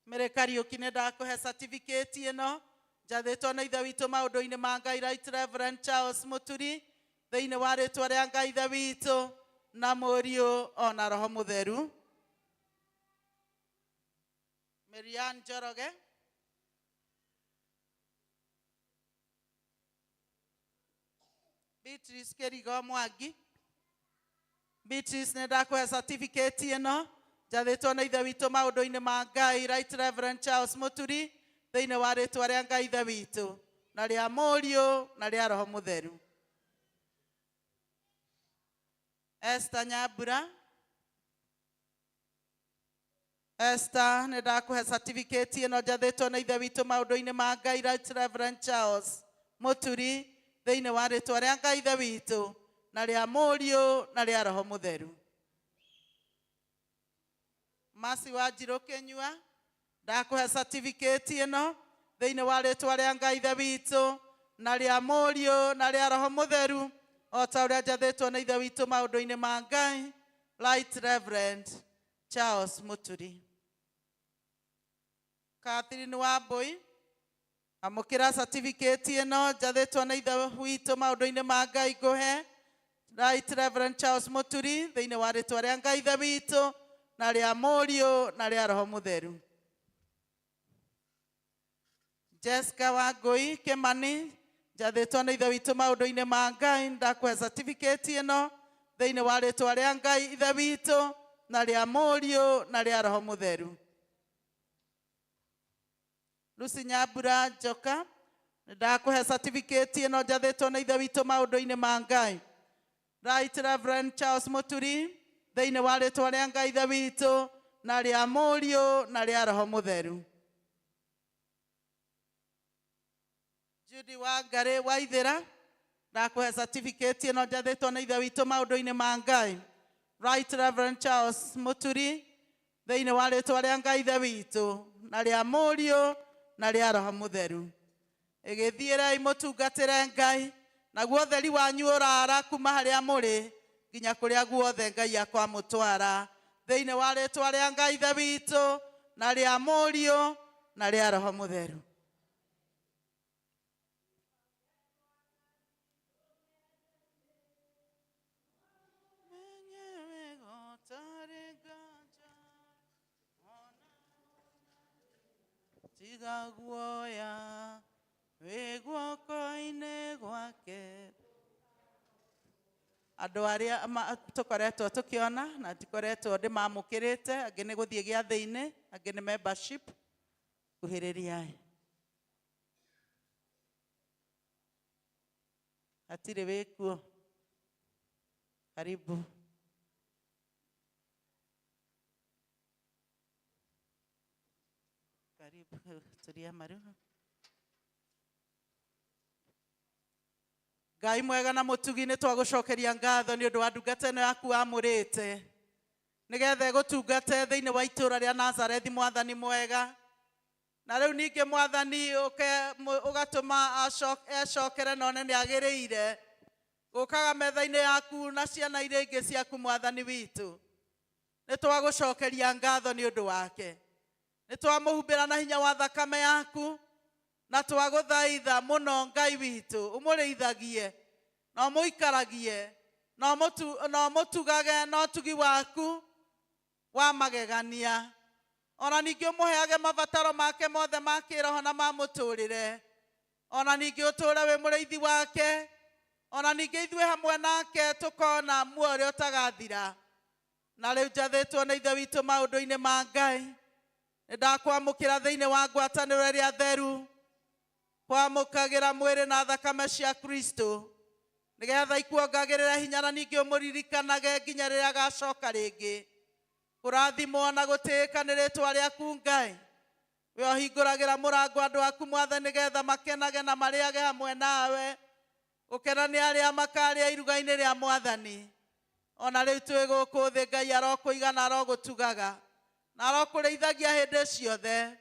Mary Kariuki nĩ ndakũhe certificate ĩno njathĩtwo nĩ ithe witũ maũndũ-inĩ ma Ngai, Right Reverend Charles Muturi, thĩinĩ wa rĩĩtwa rĩa Ngai ithe witũ na Mũriũ ona Roho Mũtheru. Marianne Njoroge. Beatrice Kerigo Mwangi. Beatrice nĩ ndakũhe certificate ĩno njathĩtwo nĩ ithe witũ maũndũ-inĩ ma Ngai, Right Reverend Charles Muturi, thĩinĩ wa rĩĩtwa rĩa Ngai ithe witũ na rĩa Mũriũ na rĩa Roho Mũtheru. Esther Nyambura. Esther nĩ ndakũhe certificate ĩno njathĩtwo nĩ ithe witũ maũndũ-inĩ ma Ngai, Right Reverend Charles Muturi, thĩinĩ wa rĩĩtwa rĩa Ngai ithe witũ na rĩa Mũriũ na rĩa Roho Mũtheru. Mercy Wanjirũ Kĩnyua, ndakũhe certificate ĩno thĩinĩ wa rĩĩtwa rĩa Ngai ithe witũ na rĩa Mũriũ na rĩa Roho Mũtheru, o ta ũrĩa njathĩtwo nĩ ithe witũ maũndũ-inĩ ma Ngai, Right Reverend Charles Muturi. Catherine Wambui, amũkĩra certificate ĩno njathĩtwo nĩ ithe witũ maũndũ-inĩ ma Ngai, ngũhe Right Reverend Charles Muturi, thĩinĩ wa rĩĩtwa rĩa Ngai ithe witũ na rĩa Mũriũ na rĩa Roho Mũtheru. Jessica Wangui Kimani, njathĩtwo nĩ ithe witũ maũndũ-inĩ ma Ngai, ndakũhe certificate ĩno thĩinĩ wa rĩĩtwa rĩa Ngai ithe witũ na rĩa Mũriũ na rĩa Roho Mũtheru. Lucy Nyambura Njoka, ndakũhe certificate ĩno njathĩtwo nĩ ithe witũ maũndũ-inĩ ma Ngai, Right Reverend Charles Muturi, thĩinĩ wa rĩĩtwa rĩa Ngai ithe witũ na rĩa Mũriũ na rĩa Roho Mũtheru. Judy Wangari Waithira ndakuhe certificate ino njathĩtwo nĩ ithe witũ maũndũ-inĩ ma Ngai. Right Reverend Charles Muturi thĩinĩ wa rĩtwa rĩa Ngai ithe witũ na rĩa Mũriũ na rĩa Roho Mũtheru. Ĩgĩthiĩrai mũtungatĩre Ngai naguo ũtheri wanyu ũraara kuma harĩa mũrĩ nginya kũrĩa guothe Ngai akwamũtwara thĩinĩ wa rĩtwa rĩa Ngai ithe witũ na rĩa Mũriũ na rĩa Roho Mũtheru. Tiga guoya wĩ guoko-inĩ gwake. Andũ arĩa tũkoretwo tũkĩona na tikoretwo ndĩmamũkĩrĩte, angĩ nĩ gũthiĩ gĩathĩ-inĩ, angĩ nĩ membership, kuhĩrĩriai. Hatirĩ wĩkuo. Karibu. Karibu, tulia maru. Ngai mwega na mũtugi nĩ twagũcokeria ngatho nĩ ũndũ wa ndungata ĩno yaku wamũrĩte nĩgetha ĩgũtungate thĩinĩ wa itũũra rĩa Nazarethi, Mwathani mwega. Na rĩu ningĩ Mwathani ũgatũma ecokere na one nĩ agĩrĩire gũkaga metha-inĩ yaku na ciana iria ingĩ ciaku, Mwathani witũ. Nĩ twagũcokeria ngatho nĩ ũndũ wake. Nĩ twamũhumbĩra na hinya wa thakame yaku na twagũthaitha mũno Ngai witũ ũmũrĩithagie na ũmũikaragie na ũmũtugage na ũtugi waku wa magegania. Ona ningĩ ũmũheage mabataro make mothe ma kĩroho na ma mũtũrĩre. Ona ningĩ ũtũũre wĩ mũrĩithi wake. Ona ningĩ ithuĩ hamwe nake tũkona muoyo ũrĩa ũtagathira. Na rĩu njathĩtwo nĩ ithe witũ maũndũ-inĩ ma Ngai. Nĩndakwamũkĩra thĩinĩ wa ngwatanĩro ĩrĩa theru, kwamũkagĩra mwĩrĩ na thakame cia Kristo nĩgetha ikuongagĩrĩre hinya na ningĩ ũmũririkanage nginya rĩrĩa agacoka rĩngĩ. Kũrathimwo na gũtĩĩka nĩ rĩtwa rĩaku Ngai. We ũhingũragĩra mũrango andũ aku Mwathani nĩgetha makenage na marĩage hamwe nawe. Gũkena nĩ arĩa makarĩa iruga-inĩ rĩa Mwathani. Ona rĩu twĩ gũkũ thĩ Ngai arokũiga na arogũtugaga na arokũrĩithagia hĩndĩ ciothe.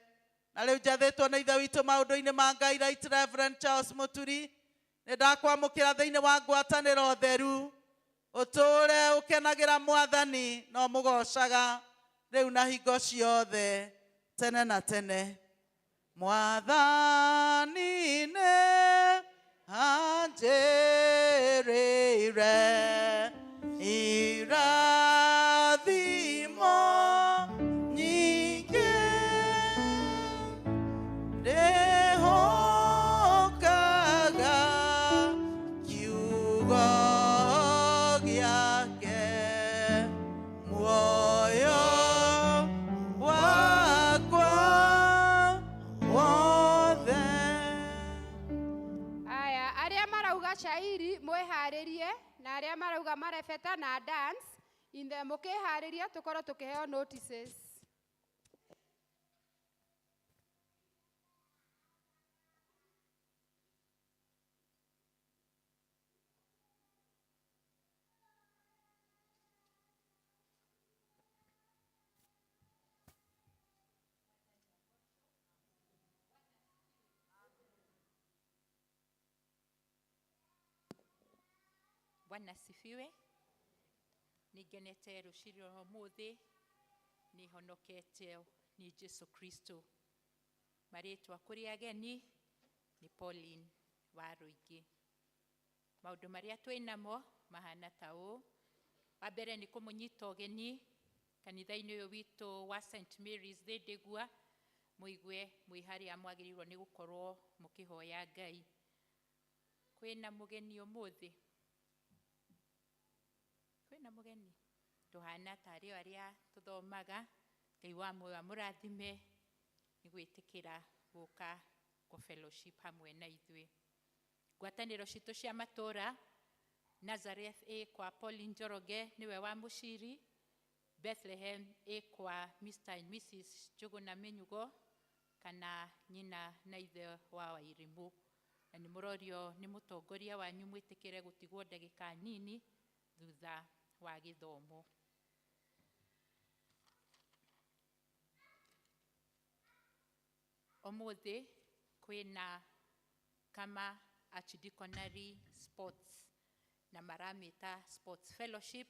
Na rĩu njathĩtwo nĩ ithe witũ maũndũ-inĩ ma Ngai, Right Reverend Charles Muturi, nĩndakwamũkĩra thĩinĩ wa ngwatanĩro theru. Ũtũũre ũkenagĩra Mwathani na ũmũgocaga rĩu na hingo ciothe tene na tene. Mwathani nĩ anjĩrĩire irathimo nyingĩ, ndĩhokaga kiugo gĩake, muoyo wakwa wothe. Aya, arĩa marauga shairi mwĩharĩrie na arĩa marauga marebeta na dance inde mũkĩharĩria tũkorwo tũkĩheo notices. Bwana asifiwe. Nigenete rũciinĩ rwa ũmũthĩ nĩhonokete nĩ Jesu Kristo. Marĩtwa kũrĩ ageni nĩ Pauline wa Rũingĩ. Maũndũ marĩa twĩnamo mahana ta ũũ. Wa mbere nĩ kũmũnyita ũgeni kanitha-inĩ ũyũ witũ wa St. Mary's Thĩndĩgua, mũigue mwĩ harĩa mwagĩrĩirwo nĩ gũkorwo mũkĩhoya Ngai. Kwĩna mũgeni ũmũthĩ? Kwĩna mũgeni? Tũhana tarĩ arĩa tũthomaga. Ngai wa muoyo amũrathime nĩ gwĩtĩkĩra gũka kũ fellowship hamwe na ithuĩ. Ngwatanĩro citũ cia matũũra, Nazareth kwa Pauline Njoroge nĩwe wa mũciri. Bethlehem kwa Mr. and Mrs. Njũgũna Mĩnyugo kana nyina na ithe wa Wairimu. na nĩ mũrorio nĩ mũtongoria wanyu mwĩtĩkĩre gũtigwo ndagĩka nini thutha wa gĩthomo. Ũmũthĩ kwĩna kama Archdeaconry Sports na maramĩta Sports Fellowship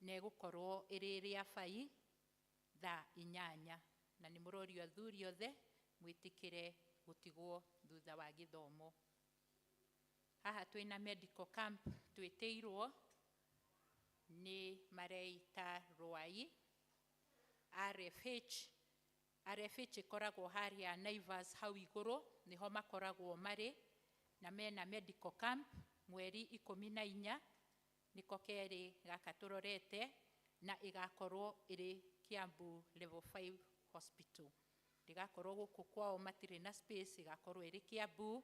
na ĩgũkorwo ĩrĩ rĩa bai thaa 8 na nĩ mũrorio athuri othe mwĩtĩkĩre gũtigwo thutha wa gĩthomo. Haha twĩna medical camp twĩtĩirwo nĩ mareita Rwai RFH ĩkoragwo harĩa Naivas hau igũrũ nĩho makoragwo marĩ na mena medical camp mweri 14 nĩko kerĩ gaka tũrorete na ĩgakorwo ĩrĩ Kiambu Level 5 Hospital. Ndĩgakorwo gũkũ kwao matirĩ na space, ĩgakorwo ĩrĩ Kiambu,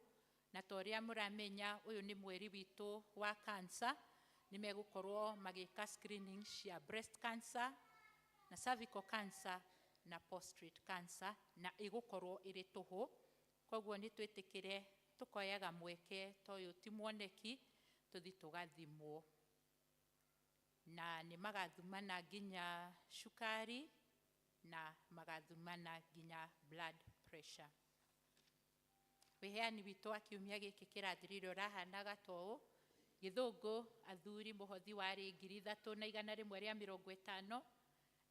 na torĩa mũramenya ũyũ nĩ mweri witũ wa cancer, nĩ megũkorwo magĩka screening cia breast cancer na cervical cancer na prostate cancer na ĩgũkorwo ĩrĩ tũhũ. Koguo nĩ twĩtĩkĩre tũkoyaga mweke toyũ ti mwoneki tũthi tũgathimwo, na nĩ magathumana nginya cukari na magathumana nginya blood pressure. Wĩheani witũ wa kiumia gĩkĩ kĩrathirire ũrahanaga toũ: Gĩthũngũ athuri mũhothi warĩ 3,150,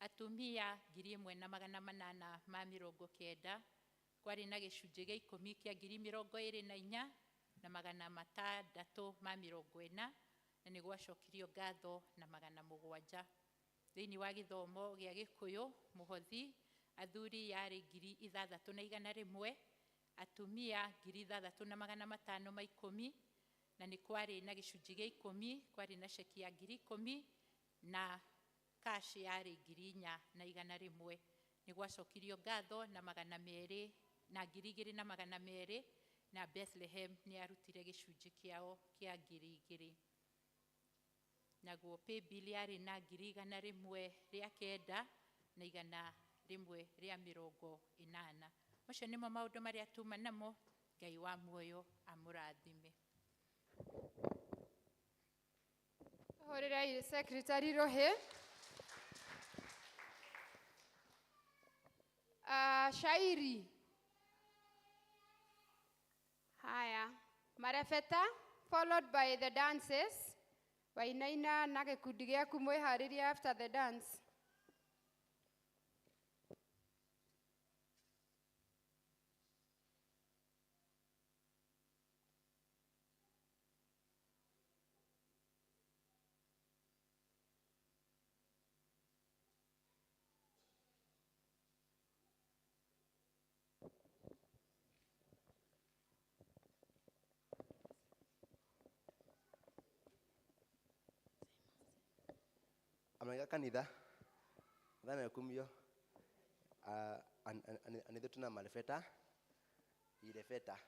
atumia 1,890, kwarĩ na gĩcunjĩ gĩa 10 kĩa 24,640 na nĩ gwacokirio ngatho na 700. Thĩinĩ wa gĩthomo gĩa Gĩkũyũ mũhothi athuri yarĩ 6,100, atumia 6,510 na nĩ kwarĩ na gĩcunjĩ gĩa 10, kwarĩ na ceki ya 10,000 na kashi yarĩ 4,100. Nĩ gwacokirio ngatho na 2,200 na Bethlehem nĩ yarutire gĩcunjĩ kĩao kĩa 2,000. Naguo paybill yarĩ na 100,109 na 180. Macio nĩmo maũndũ marĩa tuma namo. Ngai wa muoyo amũrathime. Hũrĩrai secretary rũhĩ. Shairi. Haya, marebeta followed by the dances. Wainaina na gĩkundi gĩaku mwĩharĩria after the dance. Amega kanitha thana kumio anithu tuna marefeta irefeta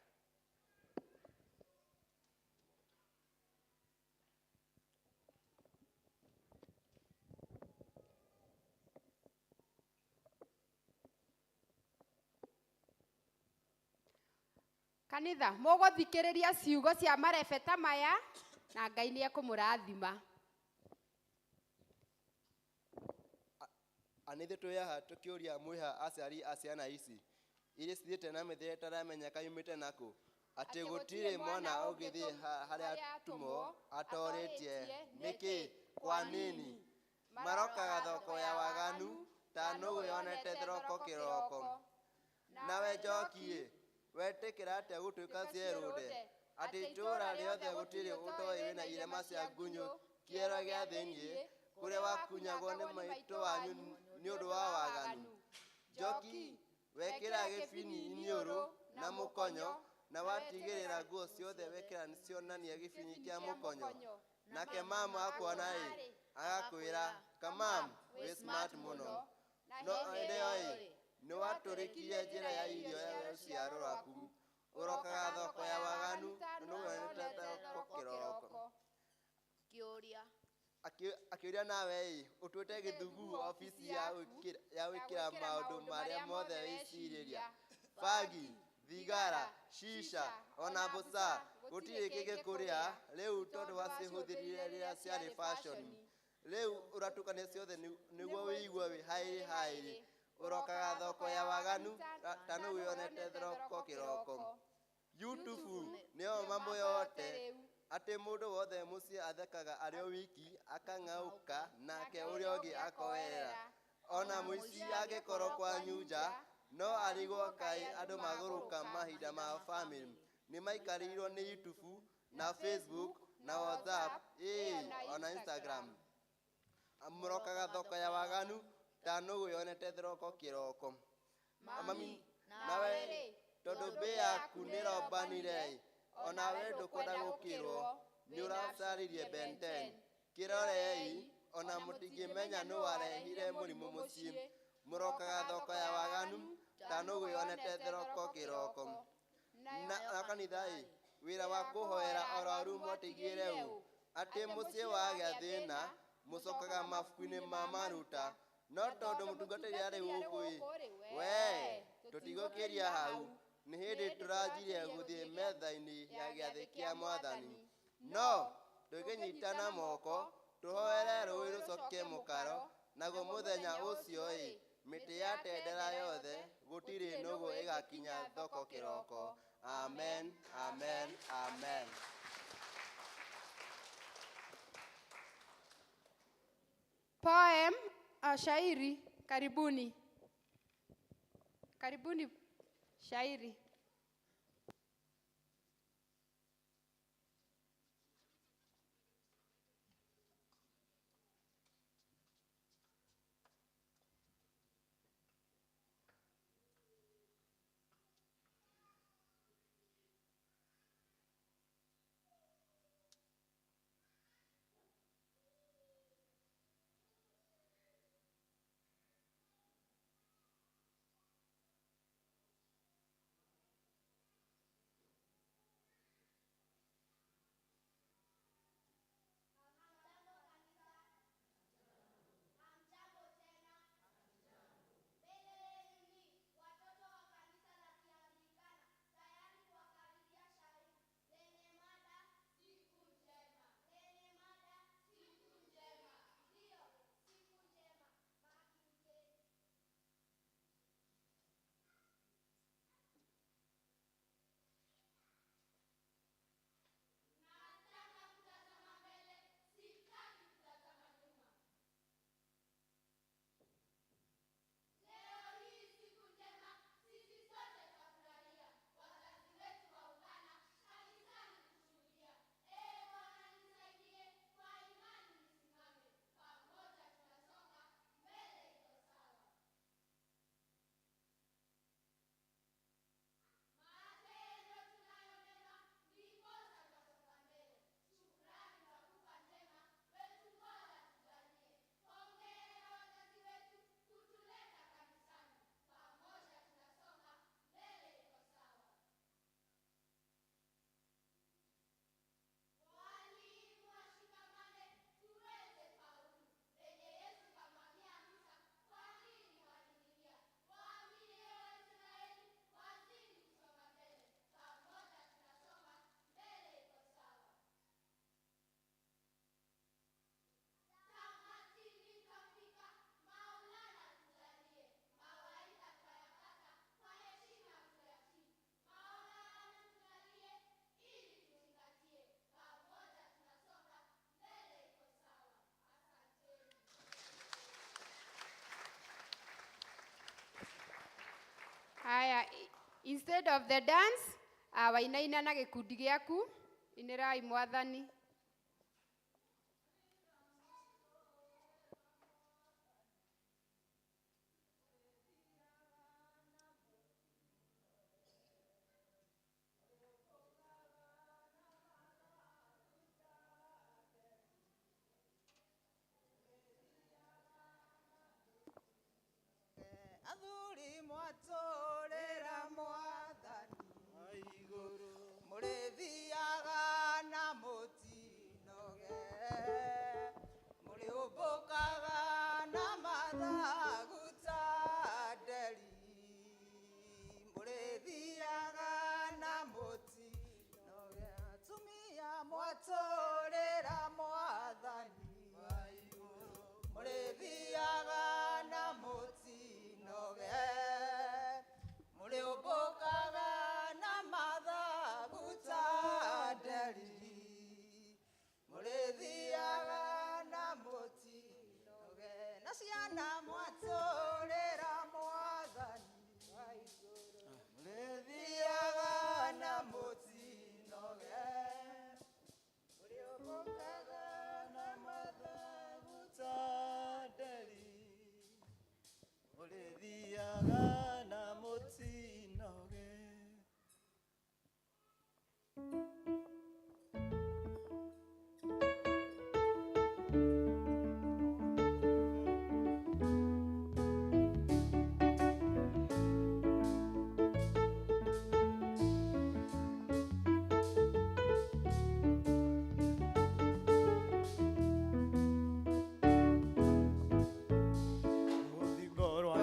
Kanitha mũgũthikĩrĩria ciugo cia marebeta maya na Ngai nĩ ekũmũrathima. Anithu tũyaha tũkĩũria mwĩha aciari a ciana ici iria cithiĩte na mĩthiĩre ĩtaramenyeka yumĩte nakũ, atĩ gũtirĩ mwana ũngĩthiĩ harĩa atumo atorĩtie nĩkĩ, kwa nini marokaga thoko ya waganu ta nũgũ yonete thoroko kĩroko. Nawe njoki-ĩ, wetĩkĩra atĩa gũtuĩka cierũnde, atĩ itũũra rĩothe gũtirĩ ũtoĩ wĩna irema cia ngunyũ kĩero gĩa thĩiniĩ kũrĩa wakunyagwo nĩ maitũ wanyu nĩ ũndũ wa waganu. Njoki, wekĩra gĩbini iniũrũ na mũkonyo na watigĩrĩra nguo ciothe wekĩra nĩcionania gĩbini kĩa mũkonyo. Nake mamu akuona-ĩ agakwĩra, Kamam, wĩ smart mũno. No ĩndĩ-ĩ, nĩwatũrĩkirie njĩra ya irio ya rũciaro rwaku. Ũrokaga thoko ya waganu nũgũ thoko kĩroko. Akĩũria nawe-ĩ, ũtuĩte gĩthugu ofici ya gwĩkĩra maũndũ marĩa mothe wĩcirĩria. Bagi, thigara, shisha, ona mboca, gũtirĩ kĩngĩ kũrĩa, rĩu tondũ wacihũthĩrire rĩrĩa ciarĩ fashion. Rĩu ũratukania ciothe nĩguo wĩigue wĩ hairi, ũrokaga thoko ya waganu, ta nĩ wĩonete thoroko kĩroko. YouTube nĩyo mambo yote, atĩ mũndũ wothe mũciĩ athekaga arĩ o wiki, akang'aũka, nake ũrĩa ũngĩ akoera. Ona mũici angĩkorwo kwanyu nja, no arigwo kaĩ andũ magũrũka mahinda ma family. Nĩ maikarĩirwo nĩ YouTube na Facebook na WhatsApp, ona Instagram. Mũrokaga thoko ya waganu, ta nĩ wĩonete thoroko kĩroko. Mami, nawe tondũ mbĩ yaku nĩ rombanire, ona we ndũkwenda gũkĩrwo, nĩ ũracarĩrie Ben 10. Kĩrorei, ona mũtingĩmenya nũ warehire mũrimũ mũciĩ. Mũrokaga thoko ya waganu, ta nĩ wĩonete thoroko kĩroko. Na kanitha wĩra wa kũhoera arwaru mũtigĩre ũ, atĩ mũciĩ wagĩa thĩna, mũcokaga mabuku-inĩ ma maruta. No tondũ mũtungatĩri arĩ gũkũ we tũtigũkĩria hau, nĩ hĩndĩ tũranjirie gũthiĩ metha-inĩ ya gĩathĩ kĩa Mwathani. No tũkĩnyitana moko, tũhoere rũĩ rũcoke mũkaro, naguo mũthenya ũcio mĩtĩ ya tendera yothe, gũtirĩ nũgũ ĩgakinya thoko kĩroko. Amen, amen, amen. Poem, shairi, karibuni. Karibuni shairi. Haya, instead of the dance, wainaina na gĩkundi gĩaku, inĩrai Mwathani. Athuri mwatũrĩra Mwathani igũrũ, mũrĩthiaga na mũtinoge, mũrĩũmbũkaga na mathagu ta nderi, mũrĩthiaga mwatũrĩra mwathani mũrĩthiaga na mũtinoge mũrĩũmbũkaga na mathagu ta nderi mũrĩthiaga na mũtinoge na ciana mwatũrĩra mwathani mũrĩthiaga na mũtinoge mũrĩũmbũkaga na mathagu ta nderi mũrĩthiaga na mũtinoge.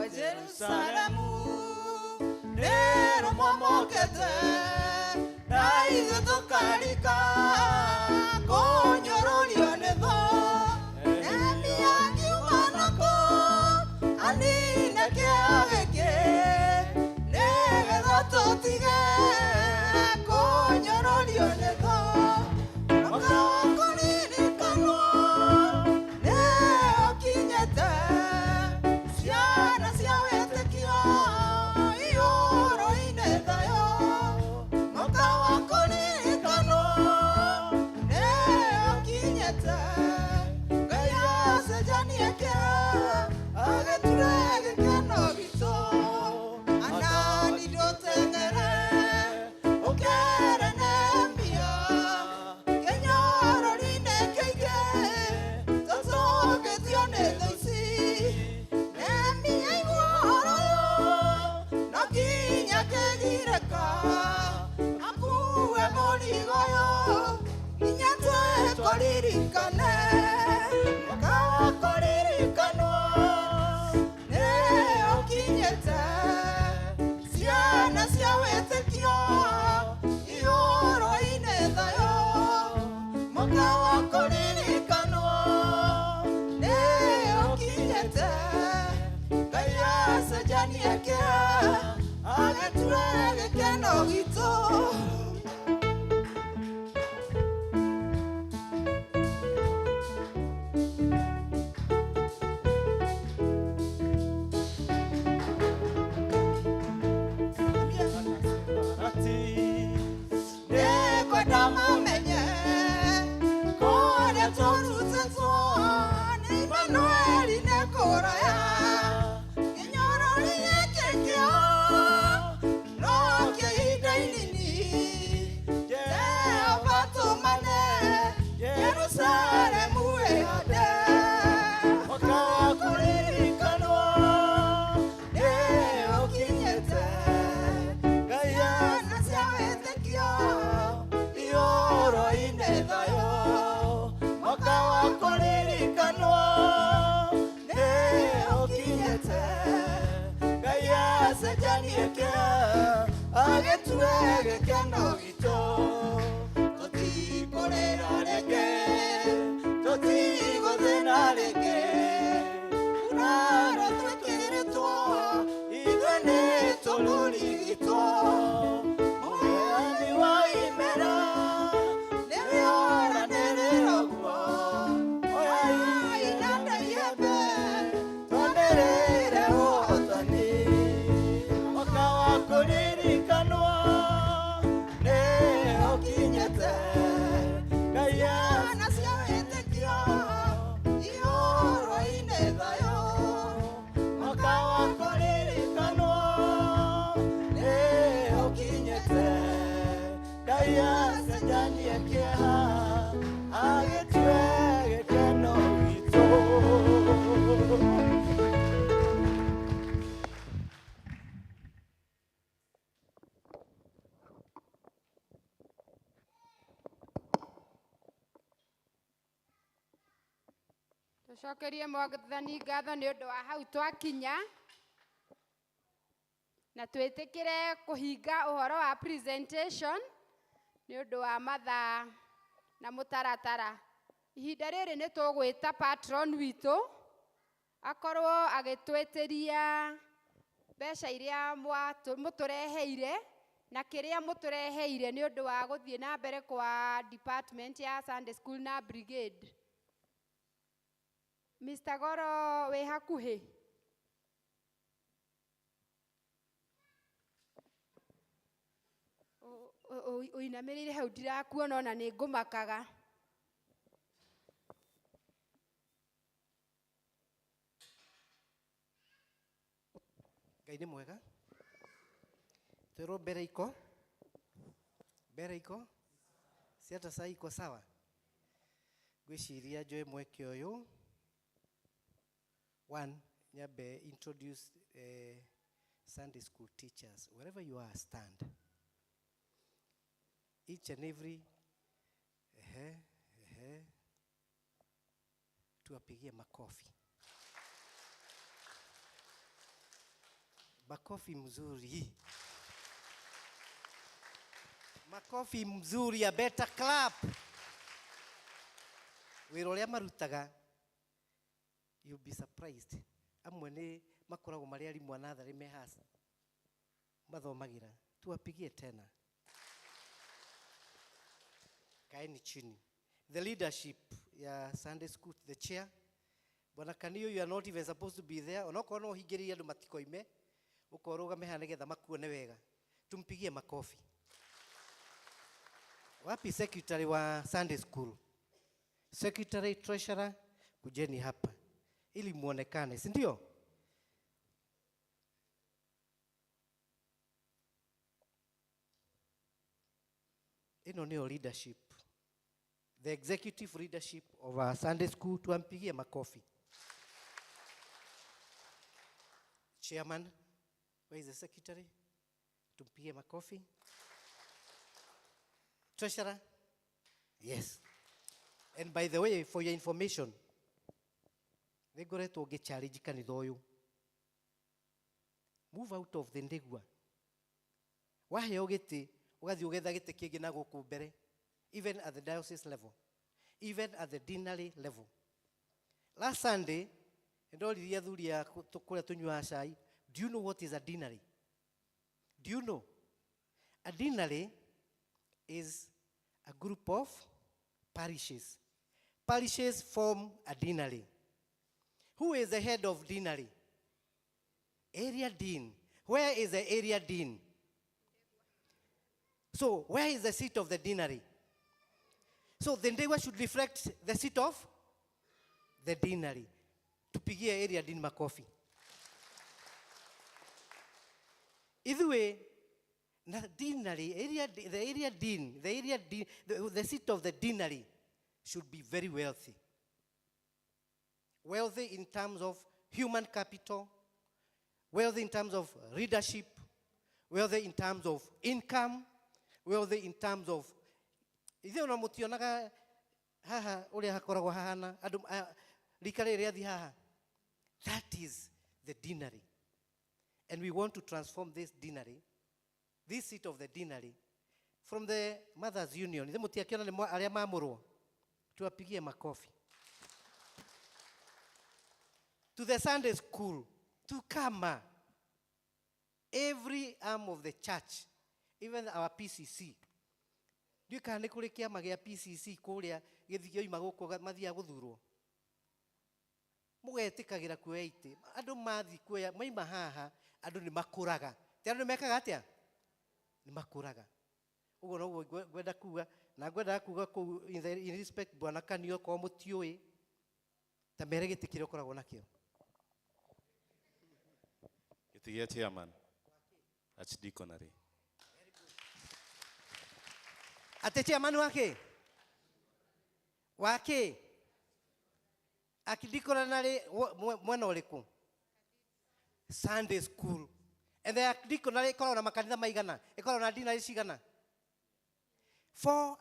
Jerusalemu nero momokete na ithuĩ tũkarika kũnyũrũrio nĩ tho Nehemia akiuma nako anine kĩeha gĩkĩ nĩgetha tũtige kũnyũrũrio nĩ tho mwaka wa kũririkanwo nĩ ũkinyĩte ciana cia wĩtĩkio ihũrũ-inĩ thayũ mwaka wa kũririkanwo nĩ ũkinyĩte Ngai acenjanie kĩeha agĩture gĩkeno gitũ Anani ndũteng'ere ũkere Nehemia kĩnyororo-inĩ kĩingĩ tũtũgĩtio nĩ thũ ici Nehemia igua ũhoro ũyũ no nginya kĩgirĩka akue mũrigo ũyũ nginya twĩkũririkane mwaka wa kũririkanwo nĩ ũkinyĩte ciana cia wĩtĩkio ihũrũ-inĩ thayũ mwaka wa kũririkanwo nĩ ũkinyĩte Ngai acenjanie kĩeha agĩture gĩkeno gitũ nĩngwenda mũmenye kũrĩa tũrutĩtwo nĩ Imanueli nĩ kũraya kĩnyororo gĩkĩ kĩo no kĩa ihinda inini Jehova tũmane Jerusalemu ĩhande mwaka wa kũririkanwo nĩ ũkinyĩte Ngai ciana cia wĩtĩkio ihũrũ-inĩ thayũ mwaka wa kũririkanwo nĩ ũkinyĩte Ngai acenjanie kĩeha agĩture gĩkeno gitũ tũtikũrĩra rĩngĩ tũtigũthĩna rĩngĩ uraro twĩkĩrĩtwo ithuĩ nĩ tũrũrigitwo mũheani wa imera nĩwe oranĩrĩra guo oyai na ndaiembe twanĩrĩre ũhotani mwaka wa kũririkanwo nĩ ũkinyĩte Ngai ciana cia wĩtĩkio ihũrũ-inĩ thayũ mwaka wa kũririkanwo nĩ ũkinyĩte Ngai acenjanie kĩeha agĩture gĩkeno gitũ Tũcokerie Mwathani ngatho nĩ ũndũ wa hau twakinya na twĩtĩkĩre kũhinga ũhoro wa presentation nĩ ũndũ wa mathaa na mũtaratara. Ihinda rĩrĩ nĩ tũgwĩta patron witũ akorwo agĩtwĩtĩria mbeca iria mũtũreheire na kĩrĩa mũtũreheire nĩ ũndũ wa gũthiĩ na mbere kwa department ya Sunday School na Brigade. Mr. Goro wĩ hakuhĩ? Ũinamĩrĩire hau ndirakuona ona nĩ ngũmakaga. Ngai nĩ mwega. Twĩrwo mbere iko ciata saa iko sawa. Gwĩciria njoe mweke ũyũ. One, nyambe introduce Sunday school teachers. Wherever you are, stand. Each and every tuwapigie makofi. Makofi mzuri. Makofi mzuri ya better clap. Wĩra ũrĩa marutaga, you'll be surprised. Amwe nĩ makoragwo marĩ arimũ a natharĩ me hasa mathomagira. Tuwapigie tena. Kaeni chini. The leadership ya Sunday school, the chair. Bwana Kanio, you are not even supposed to be there. Onokorwo no hingĩrĩrie andũ matikoime. Ũkorũgame haha nĩgetha makuone wega. Tumpigie makofi. Wapi secretary wa Sunday school? Secretary, treasurer, kujeni hapa ili muonekane, si ndio? Ino ndio leadership. The executive leadership of our Sunday school, tuampigie makofi. Chairman, where is the secretary? Tumpigie makofi. Treasurer? Yes. And by the way, for your information, they go to get challenge kanitha ũyũ. Move out of the ndegwa. Waheo gĩtĩ, ũgathiĩ ũgetha gĩtĩ kĩngĩ na gũkũ mbere. Even at the diocese level. Even at the deanery level. Last Sunday, ndoririe athuri a kũrĩa tũnyuaga cai. Do you know what is a deanery? Do you know? A deanery is a group of parishes. Parishes form a deanery. Who is the head of deanery? Area dean. Where is the area dean? So, where is the seat of the deanery? So, the Ndewa should reflect the seat of the deanery. Tupigie area dean makofi. Either way, the deanery, the area dean, the seat of the deanery should be very wealthy. Wealthy in terms of human capital, wealthy in terms of leadership, wealthy in terms of income, wealthy in terms of ithe ona mutionaga haha uria hakoragwo hahana andu rikare ria thi haha. That is the deanery. And we want to transform this deanery, this seat of the deanery, from the Mothers Union. Ithe mutiakiona ni aria mamurwo. Tuwapigie makofi. To the Sunday school, to Kama, every arm of the church, even our PCC. Ndiũ kana nĩ kũrĩ kĩama gĩa PCC kũrĩa gĩthigio ima gũkũ mathiaga gũthurwo. Mũgetĩkagĩra kuoya itĩ. Andũ mathi kuoya maima haha, andũ nĩ makũraga. Ti andũ mekaga atĩa? Nĩ makũraga. Ũguo no ngwenda kuga na ngwenda kuga kũu in respect Bwana Kanio kwa mũtiũĩ ta mere gĩtĩ kĩrĩa ũkoragwo nakĩo. Gĩtĩ gĩa chairman. Archdeaconry. Ate chairman wake? Wake? Archdeaconry mwena ũrĩkũ? Sunday school. And the archdeaconry ĩkoragwo na makanitha maigana? Ĩkoragwo na deanery cigana? Four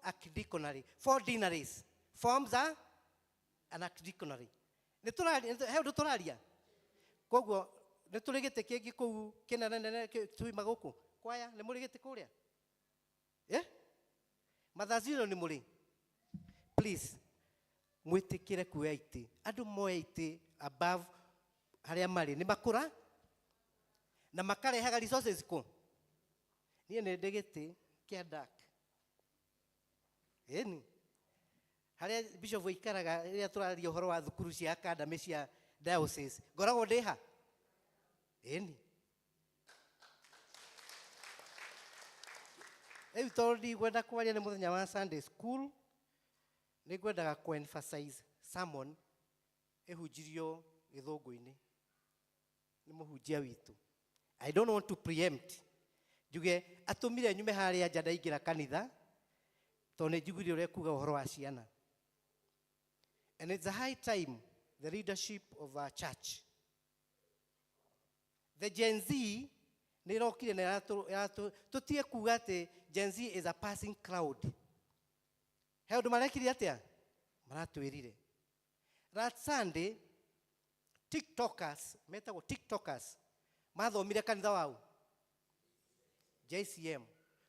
archdeaconry, 4 deaneries forms an archdeaconry. He ũndũ tũraria. Koguo nĩ tũrĩ gĩtĩ kĩngĩ kũu kĩnene tuima gũkũ. Kwaya nĩ mũrĩ gĩtĩ kũrĩa? Mathazi no ni muri. Please. Mwitikire kuoya iti. Andu moya iti above haria mari ni makura na makarehaga resources ku. Nie ne ndegete kia dark. Eni. Haria bishop ikaraga ria turaria uhoro wa thukuru cia academy cia diocese. Ngoragwo ndiha. Eni. Eyu toldi gwenda kwaria ni muthenya wa Sunday school. Ni gwendaga ku emphasize sermon ehunjirio githungu-ini. Ni muhunjia witu. I don't want to preempt. Juge atumire nyume haria nja ndaingira kanitha. Tone jugire ure kuga uhoro wa ciana. And it's a high time the leadership of our church. The Gen Z ni rokire na tutie kuga ati Gen Z is a passing cloud. He undu marekire atia maratwirire. That Sunday TikTokers metagwo TikTokers mathomire kanitha wao JCM.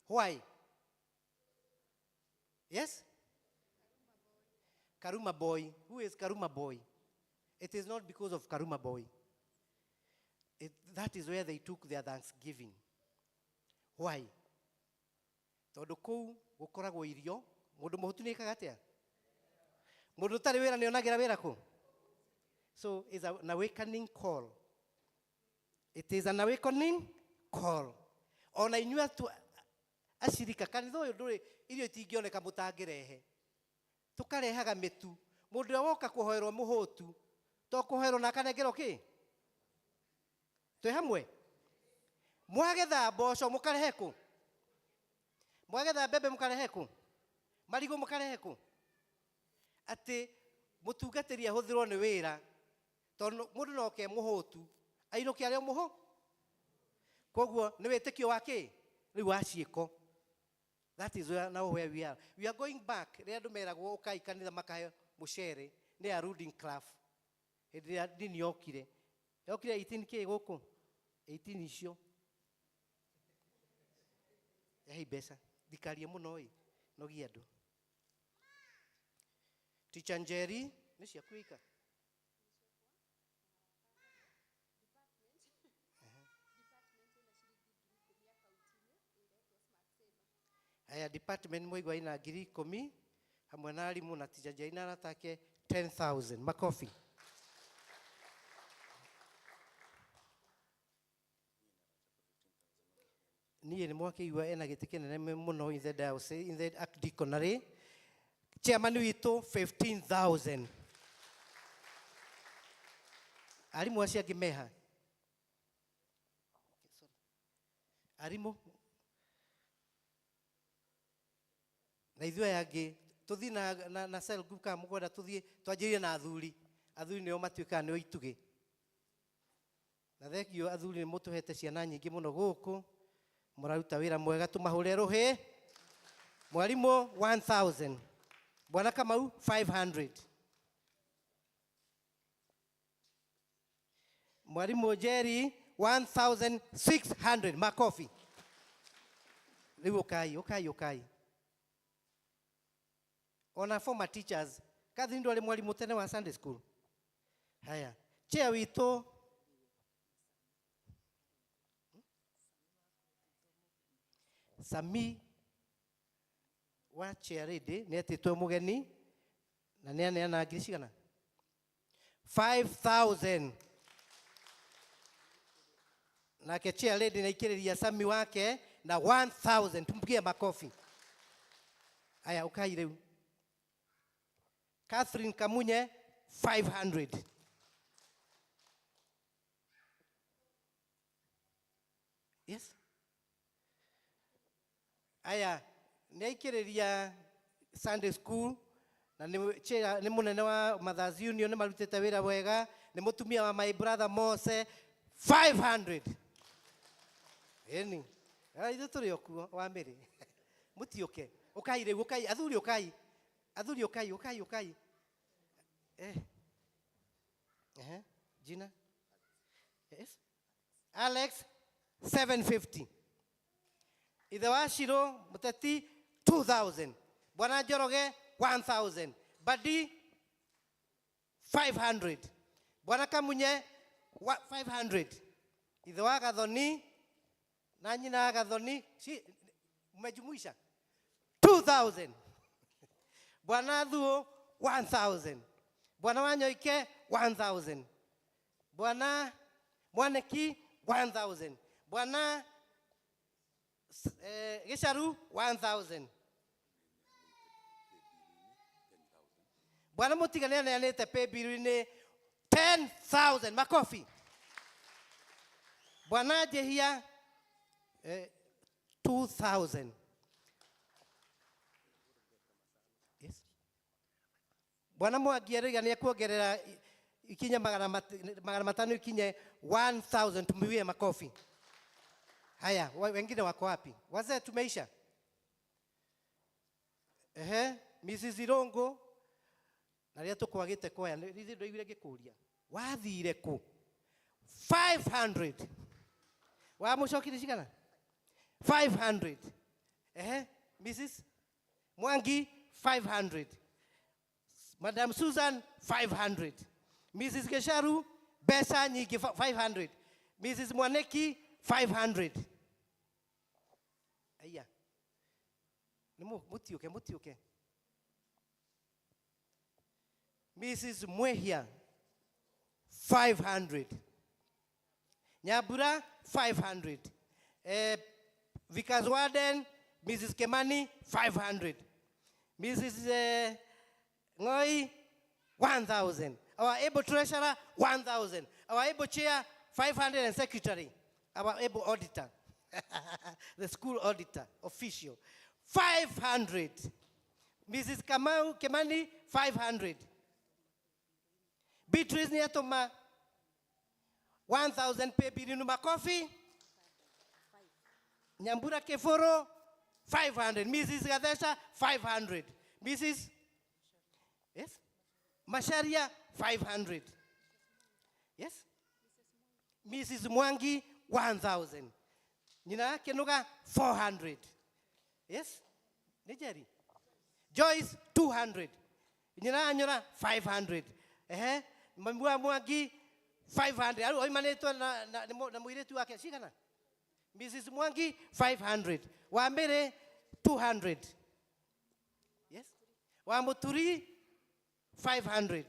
Why? Yes? Karuma Boy. Who is Karuma Boy? It is not because of Karuma Boy. That is where they took their Thanksgiving. Why? Tondu kou gukoragwo irio, mundu muhutu ni ekaga atia? Mundu tari wira ni onagira wira ku? So it's an awakening call. It is an awakening call. Ona inyua tu ashirika kanitha uyu nduri irio itingioneka mutangirehe. Tukarehaga mitu. Mundu woka kuhoerwo muhutu, to kuhoerwo na kanengero ki? Twe hamwe. Mwagetha mboco mukarehe ku? Mwagetha mbembe mukarehe ku? Marigo mukarehe ku? Ati mutungatiri ahuthirwo ni wira. Tondu mundu no ke muhutu, ainuke aria muho. Koguo ni witikio wake riu waciiko. That is now where we are. We are going back. Ria andu meragwo ukai kanitha makahe mucere ni a Ruding Club. Ria dini yokire. Yokire 18 k guku. 18 icio. Yahi besa. Dikarie muno oi. Nogi andu. Teacher Njeri ni cia kuika. Aya department moigwa ina 10,000 hamwe na alimu na Teacher Njeri na natake 10,000 makofi. Niye ni mwake iwa ena gitike nene muno in the diocese, in the archdeaconry. Chairman witu 15,000. Alimu acia gimeha. Alimu na ithuĩ yangi tuthi na cell group ka mugwenda tuthi twanjirie na athuri nio matuĩkaga nio itugi na thekio athuri mutuhete ciana nyingi muno guku muraruta wira mwega tumahũre ruhi. Mwalimu 1,000. Bwana Kamau 500. Mwalimu Jerry 1,600 makofi. Riu ukai ona former teachers kathi ndo ali mwalimu tene wa Sunday school. Haya chair witu Sami wa chair ready ni atitwe mugeni na ni ana ngiricigana 5,000 na ke chair ready na ikiriria Sami wake na 1,000. Tumpigie makofi. Haya ukai riu Catherine Kamunye 500. Yes. Aya neikiriria Sunday school na ni munene wa Mothers Union marutete wira wega, ni mutumia wa my brother Mose 500. Eni ithu turi okuo wa miri mutioke ukai riu ukai athuri ukai Gina. Yes. Alex 750. Ithe wa Shiro muteti 2,000. Bwana Njoroge 1000. Badi 500. Bwana Kamunye 500. Ithe wa Gathoni na nyina wa Gathoni si umejumuisha 2000. Bwana Thuo 1000. Bwana Wanyoike 1000. Bwana Mwaneki 1000. Bwana Gisharu 1000. Bwana Mutigani aneanite pay bill ni 10,000. Makofi. Bwana Jehia 2,000. Yes. Bwana Mwagiarega ni kuongerera ikinya magana matano ikinye 1,000. Tumiwie makofi. Haya, wengine wako wapi? Wazee tumeisha. Mrs. Irongo na ria tukwagite koya rithi ndo igire gikuria. Wathire ku 500. Wa mucokire cigana 500. Mrs. Mwangi 500. Madam Susan 500. Mrs. Gesharu Besa nyingi 500. Mrs. Mwaneki 500. Aya. Nimo mutiuke. Mrs. Mwehia 500. Nyabura 500. Vikas Warden Mrs. Kemani 500. Mrs. Ngoi 1,000. Our able treasurer 1,000. Our able chair 500 and secretary. Our able auditor. The school auditor official 500. Mrs. Kemani 500. Beatrice Niatoma 1,000 pay bilinu makofi. Nyambura Keforo 500. Mrs. Gadesha 500. Mrs. Yes? Masharia 500. Yes? Mrs. Mwangi 1,000. Nina Kenuga 400. Yes? Nijeri. Joyce 200. Nina Anyora 500. Mbua Mwangi 500. Aru oimaneto na muiretu wake shikana. Mrs. Mwangi 500. Wambere 200. Yes? Wamuturi 500.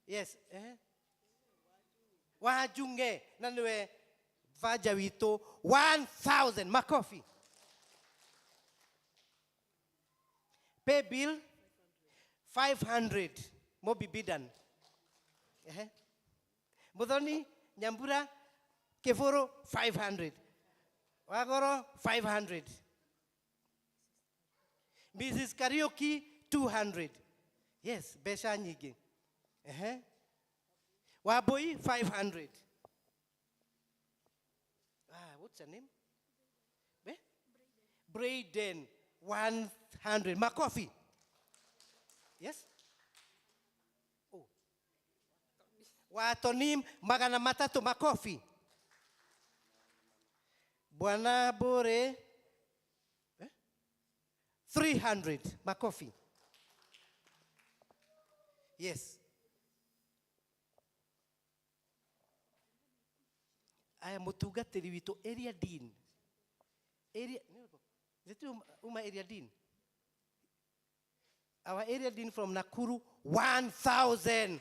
Yes. Wajunge nanwe vaja wito 1,000 makofi. Pay bill 500 mobi bidan. Mudhoni Nyambura Keforo 500. Wagoro 500. Mrs. Karaoke 200. Yes, Besha nyigi. Waboi 500. What's her name? Braden 100. Makofi. Yes? Oh. Watonim magana matatu makofi. Bwana Bore 300 makofi. Yes. Aya mutungatiri witu area dean. Area area dean. Our area dean from Nakuru 1,000.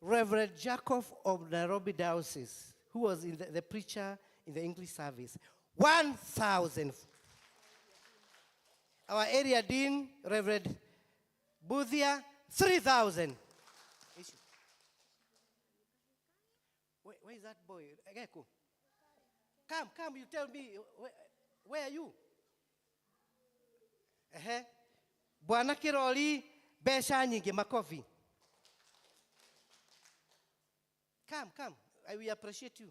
Reverend Jacob of Nairobi Diocese, who was in the preacher in the English service, 1,000. Our area dean, Reverend Buthia, 3,000. Where is that boy? Egeko. Come, you tell me, where are you? Bwana Kiroli, Besha nyingi makofi. Come. I will appreciate you.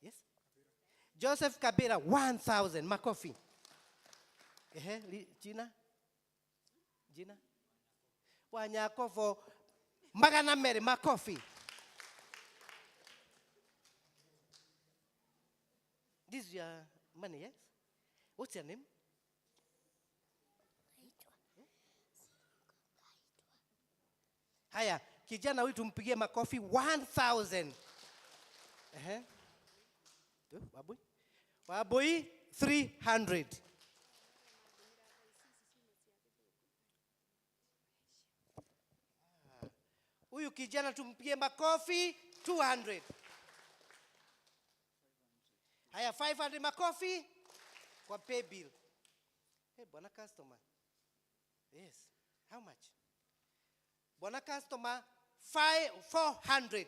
Yes? Joseph Kabira, 1,000 makofi. Gina? Wanyako for Magana Mary makofi. This is your money, yes? What's your name? Haya, kijana huyu tumpigie makofi 1,000. Wabui? Wabui 300. Huyu kijana tumpigie makofi 200. Haya, 500 makofi kwa pay bill. Hey, bwana customer. Yes. How much? Bwana customer 400.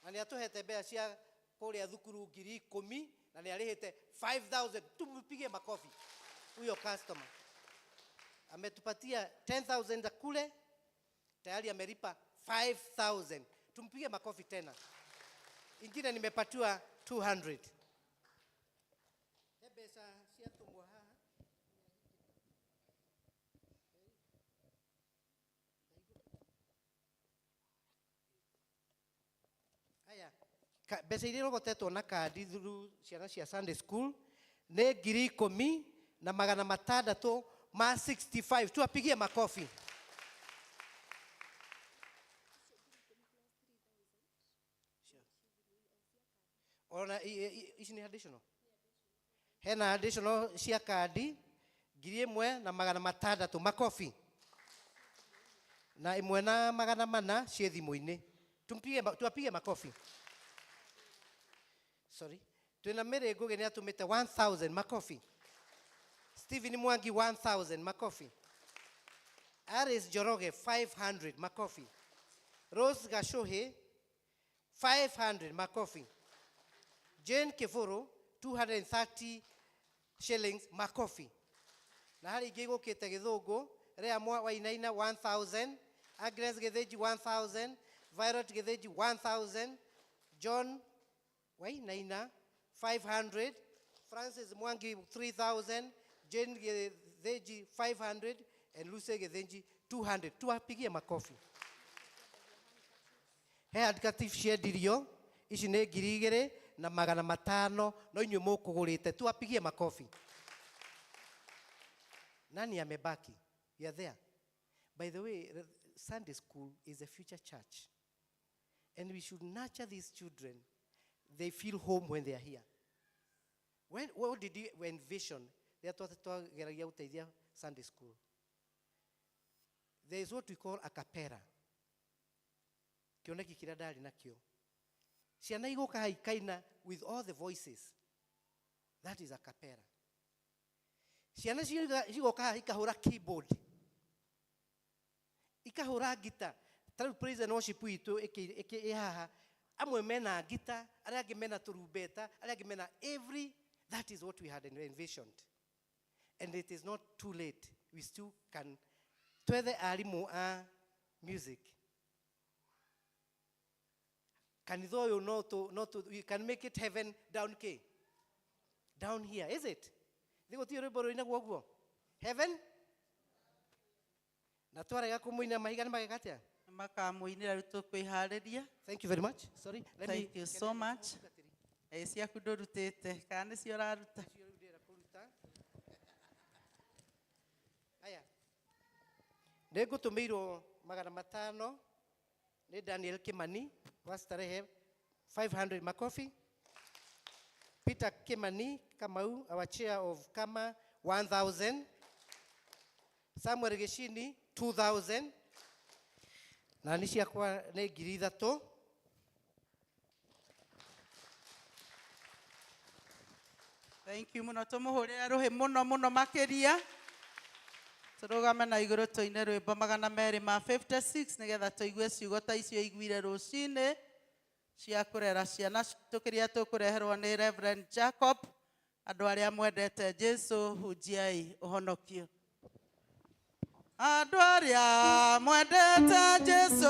Na ni atuhete bea cia kuria thukuru 10,000 na ni alihete 5,000. Tumpigie makofi huyo customer. Ametupatia 10,000 za kule, tayari amelipa 5,000. Tumpigie makofi tena. Ingine nimepatiwa 200. Hebesa cia tumwa haha. Aya, besa iria rogotetwo na kadi through ciana cia Sunday school ne 10,000 na 600 ma 65. Tuwapigie makofi. Ona ici ni additional. Hena additional cia kadi 1,000 na 600 makofi. Na 1 na 400 cie thimu-ini. Tuwapige makofi. Sorry. Twina Mary Ngugi ni atumite 1,000 makofi. Stephen Mwangi 1,000 makofi. Aris Joroge 500 makofi. Rose Gashohe 500 makofi. Jane Keforo 230 shillings makofi. Na hari ingi gukite Githungu Rea Mwa Wainaina 1,000, Agnes Getheji 1,000, Violet Getheji 1,000, John Wainaina 500, Francis Mwangi 3,000, Jane Getheji 500 and Lucy Getheji 200. Tuwapigie makofi. He handkerchief ciendirio ici ni 2,000 na 500 no inyuĩ mũkũgũrĩte. Tuwapigie makofi. Nani amebaki? You are there. By the way, Sunday school is a future church. And we should nurture these children. They feel home when they are here. What did you envision? They are taught Sunday school. There is what we call a cappella. Kioneki kiradari nakio. Ciana igoka haikaina with all the voices. That is a cappella. Ciana igoka haikahura keyboard. Ikahura guitar. Tell praise and worship itu eke haha. Amwe mena guitar, aria angi mena turumbeta, aria angi mena every. That is what we had envisioned. And it is not too late. We still can. Twethe arimu a music. Kanitho yo not to we can make it heaven down K. Down here, is it? Digo tiro boro ina guoguo. Heaven? Na twarega kumuina mahiga ni magekatia. Makamuinira ruto kwihariria. Thank you very much. Sorry. Thank you so much. Cia kudorutete kana cio raruta. Aya. Nego tumeiro 500 ni Daniel Kimani wa Starehe 500 makofi. Peter Kimani Kamau, our chair of Kama 1,000. Samuel Geshini 2,000. Na nisi akwa ne 3,000. Thank you muno tumuhurira ruhi muno makiria. Turugame na iguru toine rwimbo 256 nigetha tuigue ciugo ta icio iguire rucine cia kurera ciana tukiria tukureherwo ni Reverend Jacob. Andu aria mwendete Jesu hujiai uhonokio. Andu aria mwendete Jesu